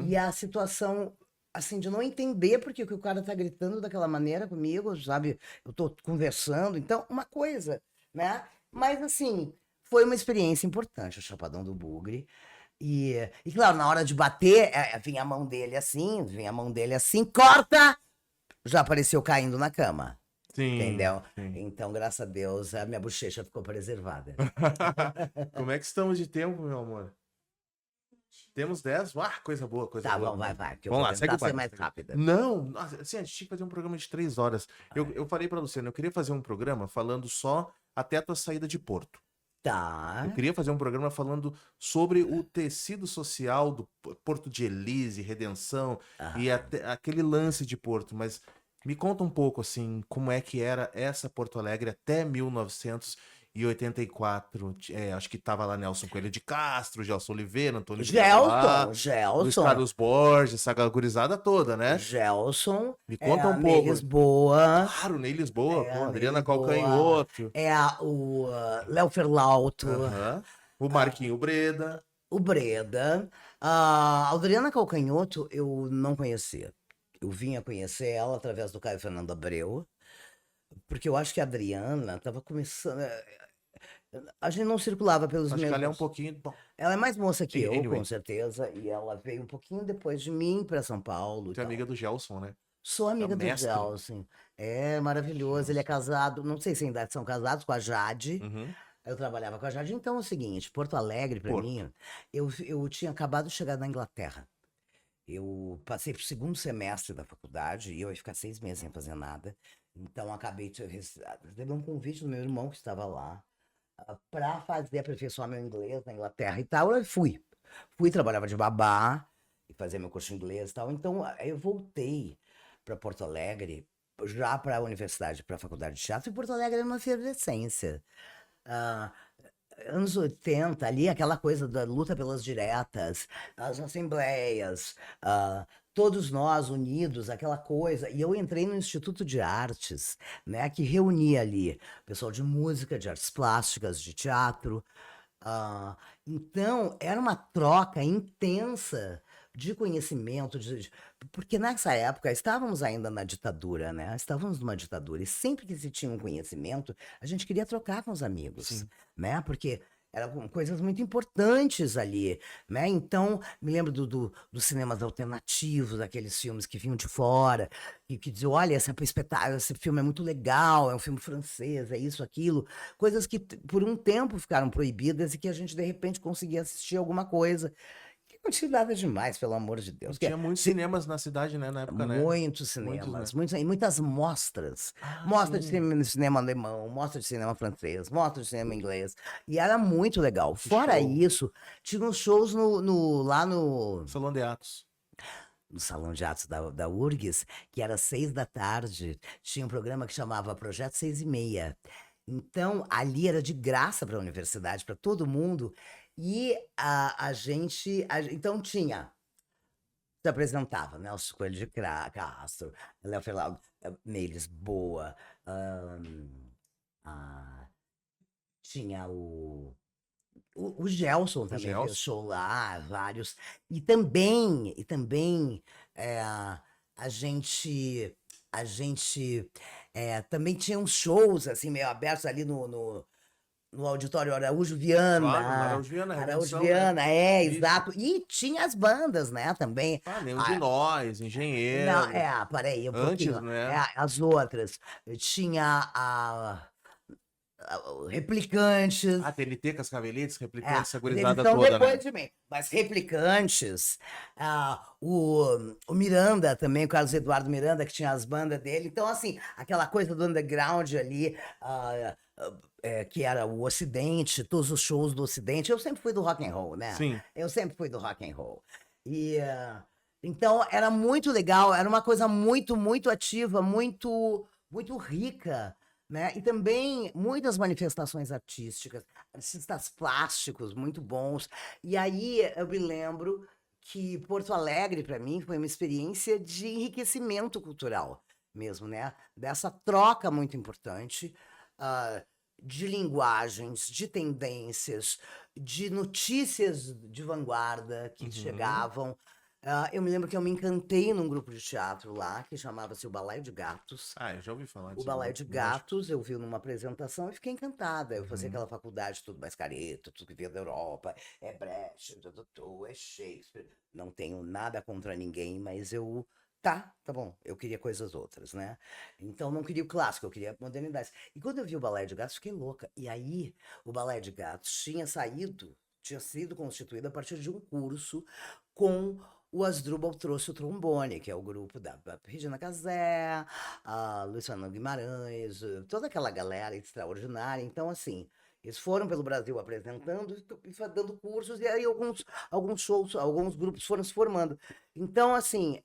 E a situação... assim, de não entender porque o cara tá gritando daquela maneira comigo, sabe? Eu tô conversando, então, uma coisa, né? Mas, assim, foi uma experiência importante, o Chapadão do Bugre. E claro, na hora de bater, vinha a mão dele assim, corta! Já apareceu caindo na cama. Sim, entendeu? sim. Então, graças a Deus, a minha bochecha ficou preservada. Como é que estamos de tempo, meu amor? Temos 10. Ah, coisa boa, coisa Tá, boa. vamos, vai, que eu Vamos vou lá, segue tentar o ser baile. mais rápida. Não, nossa, assim, a gente tinha que fazer um programa de 3 horas. Eu, É. eu falei pra Luciano, eu queria fazer um programa falando só até a tua saída de Porto. Eu Tá. queria fazer um programa falando sobre o tecido social do Porto de Elise, Redenção e Aham. até aquele lance de Porto, mas me conta um pouco assim, como é que era essa Porto Alegre até 1984. Acho que tava lá Nelson Coelho de Castro, Gelson Oliveira, Antônio Gelson, Bittencourt, Luiz Gelson, Carlos Borges, essa gurizada toda, né? Gelson, Me é conta a um Ney pouco. Lisboa, Claro, Ney Lisboa, é pô, a Ney Adriana Lisboa, Calcanhoto, o Léo Ferlauto, aham, o Marquinho Breda. o Breda. A Adriana Calcanhoto eu não conhecia. Eu vim a conhecer ela através do Caio Fernando Abreu, porque eu acho que a Adriana estava começando. A gente não circulava pelos Acho que ela é um mesmos. pouquinho. Bom, Ela é mais moça que eu, com anyway, certeza, e ela veio um pouquinho depois de mim para São Paulo e tu é amiga tal. do Gelson, né? Sou É o amiga do mestre. Gelson. É maravilhoso. Ele é Gelson. casado, não sei se ainda são casados com a Jade. Uhum. Eu trabalhava com a Jade. Então é o seguinte, Porto Alegre, para Porto. mim, eu tinha acabado de chegar na Inglaterra. Eu passei pro segundo semestre da faculdade e eu ia ficar 6 meses sem fazer nada. Então acabei de receber um convite do meu irmão que estava lá para fazer aperfeiçoar meu inglês na Inglaterra e tal. Eu fui. Fui, trabalhava de babá e fazia meu curso de inglês e tal. Então aí eu voltei para Porto Alegre, já para a universidade, para a faculdade de teatro, e Porto Alegre era uma efervescência. Ah, anos 80 ali, aquela coisa da luta pelas diretas, as assembleias, todos nós unidos, aquela coisa. E eu entrei no Instituto de Artes, né, que reunia ali pessoal de música, de artes plásticas, de teatro. Ah, então, era uma troca intensa de conhecimento, porque nessa época estávamos ainda na ditadura, né? Estávamos numa ditadura, e sempre que se tinha um conhecimento, a gente queria trocar com os amigos, Sim. né? Porque eram coisas muito importantes ali, né? Então, me lembro dos cinemas alternativos, daqueles filmes que vinham de fora, que diziam, olha, esse filme é muito legal, é um filme francês, é isso, aquilo. Coisas que por um tempo ficaram proibidas e que a gente de repente conseguia assistir alguma coisa. Que não tinha nada demais, pelo amor de E Deus. tinha muitos cinemas na cidade, né? Na época, né? Muitos Muitos, né? cinemas, e muitas mostras. Ah, Mostra de sim. cinema alemão, mostra de cinema francês, mostra de cinema inglês. E era muito legal. Que Fora show. isso, tinha uns shows lá Salão de Atos. no Salão de Atos da URGS, que era 6 da tarde. Tinha um programa que chamava Projeto 6:30. Então, ali era de graça para a universidade, para todo mundo. E então tinha, se apresentava, né? Os Coelho de Castro, Léo Ferlado, Ney Lisboa, ahn, ah, tinha o Gelson O também fez Gelson. show lá, vários. E também é, a gente, a gente também tinha uns shows assim meio abertos ali no auditório Araújo Claro, Viana. Araújo Viana, Araújo Redenção, né? Viana, Isso. exato. E tinha as bandas, né, também. Ah, Nenhum de Ah, Nós, não, Engenheiro. peraí, um Antes, pouquinho. né? As outras. Tinha o Replicantes. Ah, TNT, Cascavelites, É, Replicantes, essa mas eles gurizada estão toda, depois né? de mim. Mas Replicantes, o Miranda também, o Carlos Eduardo Miranda, que tinha as bandas dele. Então, assim, aquela coisa do underground ali, que era o Ocidente, todos os shows do Ocidente. Eu sempre fui do rock and roll, né? Sim. Eu sempre fui do rock and roll. E, então, era muito legal, era uma coisa muito, muito ativa, muito, muito rica, né? E também muitas manifestações artísticas, artistas plásticos muito bons. E aí eu me lembro que Porto Alegre, para mim, foi uma experiência de enriquecimento cultural mesmo, né? Dessa troca muito importante, ah, de linguagens, de tendências, de notícias de vanguarda que Uhum. chegavam. Eu me lembro que eu me encantei num grupo de teatro lá, que chamava-se o Balaio de Gatos. Ah, eu já ouvi falar O desse Balaio grupo, de lógico. Gatos eu vi numa apresentação e fiquei encantada. Eu fazia Uhum. aquela faculdade tudo mais careta, tudo que vinha da Europa, é Brecht, é Shakespeare. Não tenho nada contra ninguém, mas eu Tá bom. Eu queria coisas outras, né? Então não queria o clássico, eu queria modernidade. E quando eu vi o Balé de Gatos, fiquei louca. E aí, o Balé de Gatos tinha sido constituído a partir de um curso com o Asdrubal trouxe o trombone, que é o grupo da Regina Casé, a Luciana Guimarães, toda aquela galera extraordinária. Então, assim, eles foram pelo Brasil apresentando e dando cursos, e aí alguns shows, alguns grupos foram se formando. Então, assim,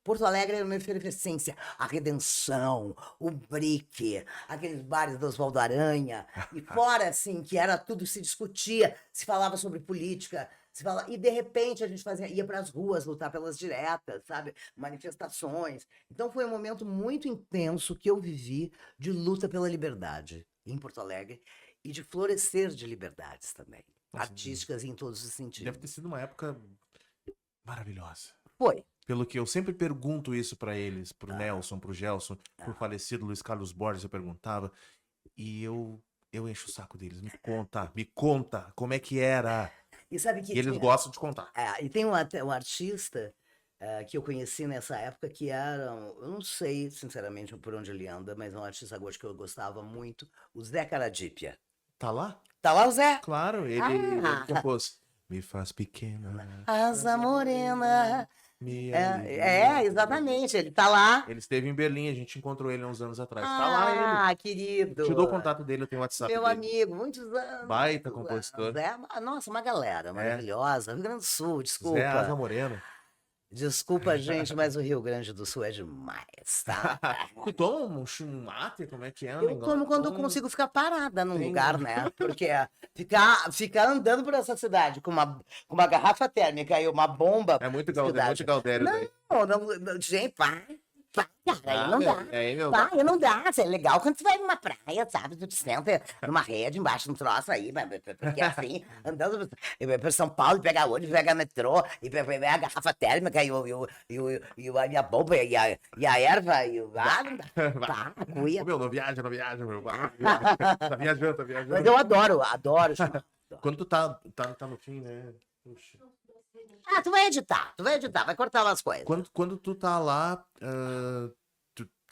Porto Alegre era uma efervescência, a Redenção, o Brick, aqueles bares do Oswaldo Aranha, e fora, assim, que era tudo, se discutia, se falava sobre política, e de repente a gente ia para as ruas lutar pelas diretas, sabe? Manifestações. Então foi um momento muito intenso que eu vivi de luta pela liberdade em Porto Alegre e de florescer de liberdades também, Nossa, artísticas em todos os deve ter sentidos. sido uma época maravilhosa. Foi. Pelo que eu sempre pergunto isso pra eles, pro Ah, Nelson, pro Gelson, pro ah. falecido Luiz Carlos Borges, eu perguntava, e eu encho o saco deles. Me conta, como é que era? E sabe que E eles tinha. gostam de contar. E tem um artista que eu conheci nessa época que era, eu não sei sinceramente por onde ele anda, mas é um artista que eu gostava muito, o Zé Caradípia. Tá lá? Tá lá o Zé? Claro, ele Ah, compôs. Me faz pequena, Asa Morena. me É, alivia. exatamente, ele tá lá. Ele esteve em Berlim, a gente encontrou ele há uns anos atrás. Tá lá ele. Querido, Te dou o contato dele, eu tenho o WhatsApp meu dele. amigo, muitos anos, Baita muitos anos. compositor. Nossa, uma galera É, maravilhosa. Rio Grande do Sul, Zé Asa desculpa. Morena. Desculpa, gente, mas o Rio Grande do Sul é demais, tá? Tu toma um mate? Como é que é o Eu negócio? tomo quando eu consigo ficar parada num Tem. lugar, né? Porque ficar andando por essa cidade com uma garrafa térmica e uma bomba É muito por cidade. Galdério Não, daí. gente, pá, cara, aí Ah, não dá. aí, meu. Pá, aí não dá. Isso é legal quando você vai numa praia, sabe? Tu te senta numa rede embaixo de um troço aí, porque assim, andando pra São Paulo, pega ônibus, pega metrô, e pega a garrafa térmica e a bomba e a erva, não dá. Pá, Ô, cuia. meu, não viaja, meu. Tá viajando, tá Mas viajando. eu adoro chimarrão. Adoro. Quando tu tá no fim, né? Puxa. Tu vai editar, vai cortar umas coisas. Quando tu tá lá,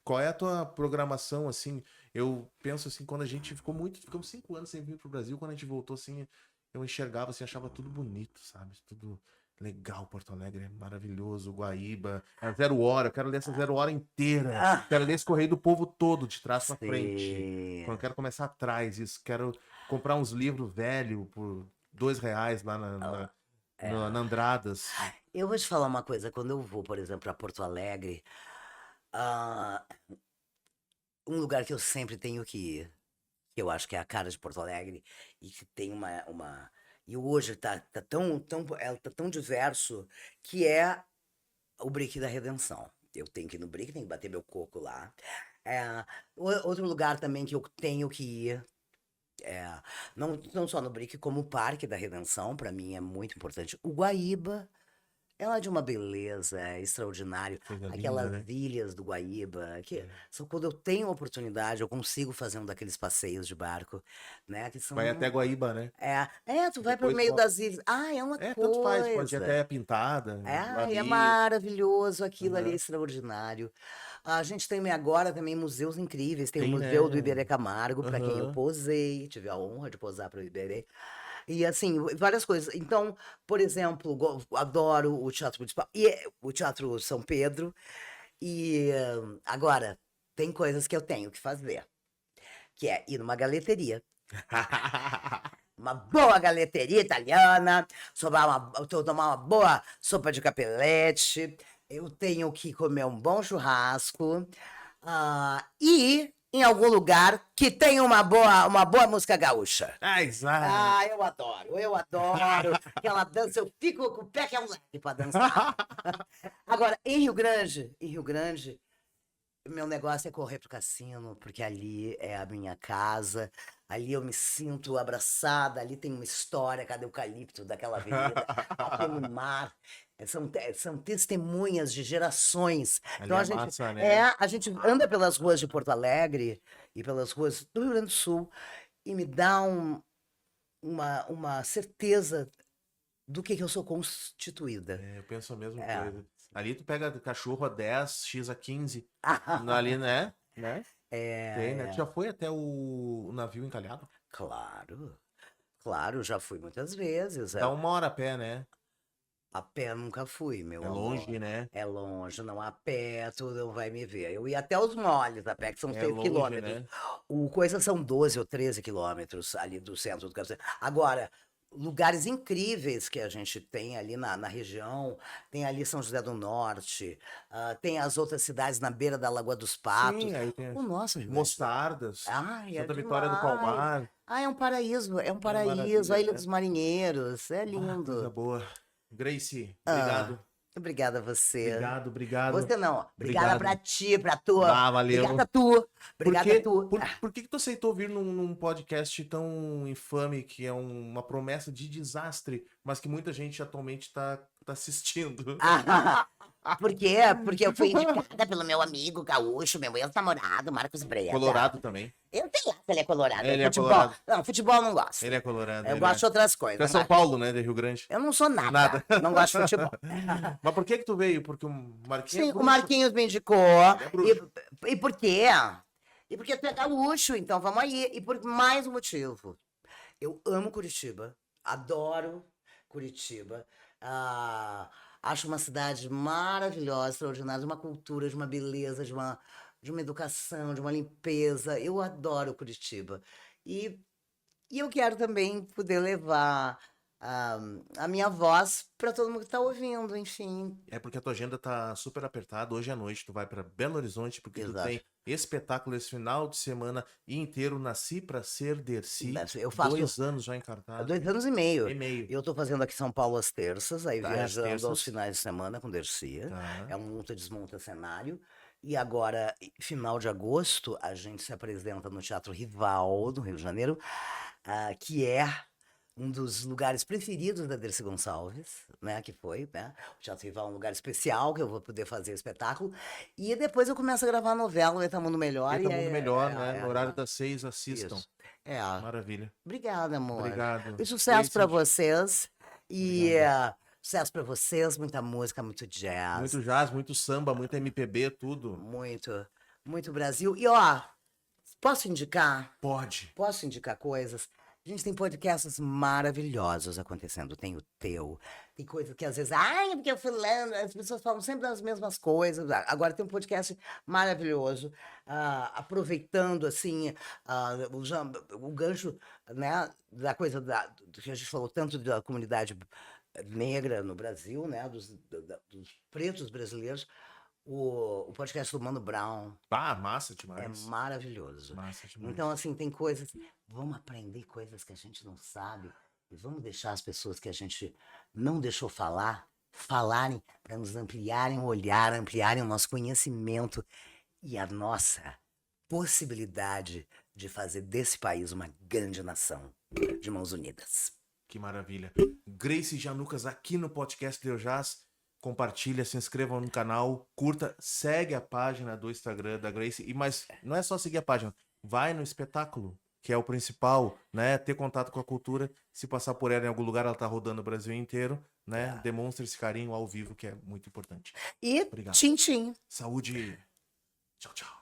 qual é a tua programação, assim? Eu penso assim, quando a gente ficamos 5 anos sem vir pro Brasil, quando a gente voltou, assim, eu enxergava, assim, achava tudo bonito, sabe? Tudo legal, Porto Alegre é maravilhoso, Guaíba, a Zero Hora, eu quero ler essa Zero Hora inteira, Ah, quero ler esse Correio do Povo todo, de trás pra frente. sim. Quando eu quero começar atrás, isso, quero comprar uns livros velhos por R$ 2 lá na Andradas. Eu vou te falar uma coisa, quando eu vou, por exemplo, para Porto Alegre, ah, um lugar que eu sempre tenho que ir, que eu acho que é a cara de Porto Alegre, e que tem e hoje tá tão diverso, que é o Brick da Redenção. Eu tenho que ir no Brick, tenho que bater meu coco lá. Outro lugar também que eu tenho que ir, não só no Brick, como o Parque da Redenção, para mim é muito importante. O Guaíba, ela é de uma beleza extraordinária. Coisa linda, Aquelas né? ilhas do Guaíba, que É. são quando eu tenho a oportunidade, eu consigo fazer um daqueles passeios de barco, né? Que Vai até são. Guaíba, né? Tu vai por Depois meio volta. das ilhas. É uma Tanto faz, pode ir coisa. até Pintada, É Babi. maravilhoso, aquilo ali é Aham. extraordinário. A gente tem agora também museus incríveis. Tem o Tem, Museu do né? Iberê Camargo, para quem eu Aham. posei, tive a honra de posar para o Iberê. E assim, várias coisas. Então, por exemplo, adoro o Teatro Municipal e o Teatro São Pedro. E agora, tem coisas que eu tenho que fazer, que é ir numa galeteria. Uma boa galeteria italiana, tomar uma boa sopa de capelete. Eu tenho que comer um bom churrasco. E em algum lugar que tenha uma boa música gaúcha. Ai, Zara. Eu adoro. Aquela dança, eu fico com o pé que é um leve pra dançar. Agora, em Rio Grande, meu negócio é correr pro cassino, porque ali é a minha casa, ali eu me sinto abraçada, ali tem uma história, cada eucalipto daquela avenida, aquele mar, são testemunhas de gerações. Ali Então é a gente, massa, né? a gente anda pelas ruas de Porto Alegre e pelas ruas do Rio Grande do Sul e me dá uma certeza do que eu sou constituída. Eu penso a mesma É, coisa. Ali tu pega cachorro a 10, X a 15. Ali, né? Tem, né? Tu já foi até o navio encalhado? Claro, claro, já fui muitas vezes. Dá 1 hora a pé, né? A pé nunca fui, meu É amor. longe, né? É longe, não a pé, tu não vai me ver. Eu ia até os moles a pé, que são É 6 longe, quilômetros. né? O coisa são 12 ou 13 quilômetros ali do centro do Castelo. Agora, lugares incríveis que a gente tem ali na região, tem ali São José do Norte, tem as outras cidades na beira da Lagoa dos Patos. Sim, aí tem O nosso Rio Grande. Mostardas, Ai, é Santa Vitória do demais. Palmar. Ah, é um paraíso, é um É paraíso. maravilha, A Ilha né? dos Marinheiros, é Ah, coisa lindo. boa. Gracie, Ah, obrigado. obrigada a você. Obrigado, obrigado. Você não, obrigada pra Obrigado. ti, pra tua. Ah, valeu. Obrigada a tu. Por Obrigada a que, tu. por que que tu aceitou vir num podcast tão infame, que é uma promessa de desastre, mas que muita gente atualmente tá assistindo? Ah, por quê? Porque eu fui indicada pelo meu amigo gaúcho, meu ex-namorado, Marcos Breda. Colorado também. Eu sei lá se ele é colorado. Ele é Futebol. colorado. Não, futebol eu não gosto. Ele é colorado. Eu Ele gosto de outras Tu é coisas, São mas Paulo, né? De Rio Grande. eu não sou nada. Nada. Não gosto de futebol. Mas por que que tu veio? Porque o Marquinhos é Sim, o bruxo. Marquinhos me indicou. Ele é bruxo. E por quê? E porque tu é gaúcho, então vamos aí. E por mais um motivo. Eu amo Curitiba, adoro Curitiba. Acho uma cidade maravilhosa, extraordinária, de uma cultura, de uma beleza, de uma educação, de uma limpeza. Eu adoro Curitiba. E, e eu quero também poder levar a, a minha voz para todo mundo que está ouvindo, enfim. É porque a tua agenda tá super apertada. Hoje à noite tu vai pra Belo Horizonte, porque tu Exato. tem espetáculo esse final de semana inteiro. Nasci pra ser Dercy. Eu faço 2 anos já há encartado. 2 anos e meio. E meio. Eu tô fazendo aqui em São Paulo às terças, aí Tá, às viajando aos terças. finais de semana com Dercy. Tá. É um monta-desmonta cenário. E agora, final de agosto, a gente se apresenta no Teatro Rival, do Rio de Janeiro, que é um dos lugares preferidos da Dercy Gonçalves, né? Que foi, né? O Teatro Rival é um lugar especial que eu vou poder fazer espetáculo. E depois eu começo a gravar a novela, o Eta Mundo Melhor. Eita, Mundo Melhor, né? No horário É, das 6, assistam. isso. É. Maravilha. Obrigada, amor. Obrigado. E sucesso pra Gracie, vocês. E obrigado. sucesso pra vocês, muita música, muito jazz, Muito jazz, muito samba, muito MPB, tudo. muito, muito Brasil. E ó, posso indicar? Pode. Posso indicar coisas? A gente tem podcasts maravilhosos acontecendo. Tem o teu, tem coisa que às vezes, ai, porque eu fulano, as pessoas falam sempre as mesmas coisas. Agora tem um podcast maravilhoso, aproveitando assim o gancho, né, da coisa do que a gente falou tanto da comunidade negra no Brasil, né, dos pretos brasileiros. O podcast do Mano Brown Ah, massa é demais. maravilhoso. Massa demais. Então, assim, tem coisas. Vamos aprender coisas que a gente não sabe. E vamos deixar as pessoas que a gente não deixou falarem, para nos ampliarem o olhar, ampliarem o nosso conhecimento e a nossa possibilidade de fazer desse país uma grande nação de mãos unidas. Que maravilha. Gracie Janucas aqui no podcast Deu Jazz. Compartilha, se inscreva no canal, curta, segue a página do Instagram da Gracie. Mas não é só seguir a página, vai no espetáculo, que é o principal, né? Ter contato com a cultura. Se passar por ela em algum lugar, ela tá rodando o Brasil inteiro, né? Demonstre esse carinho ao vivo, que é muito importante. E Obrigado. tchim, tchim. Saúde. Tchau, tchau.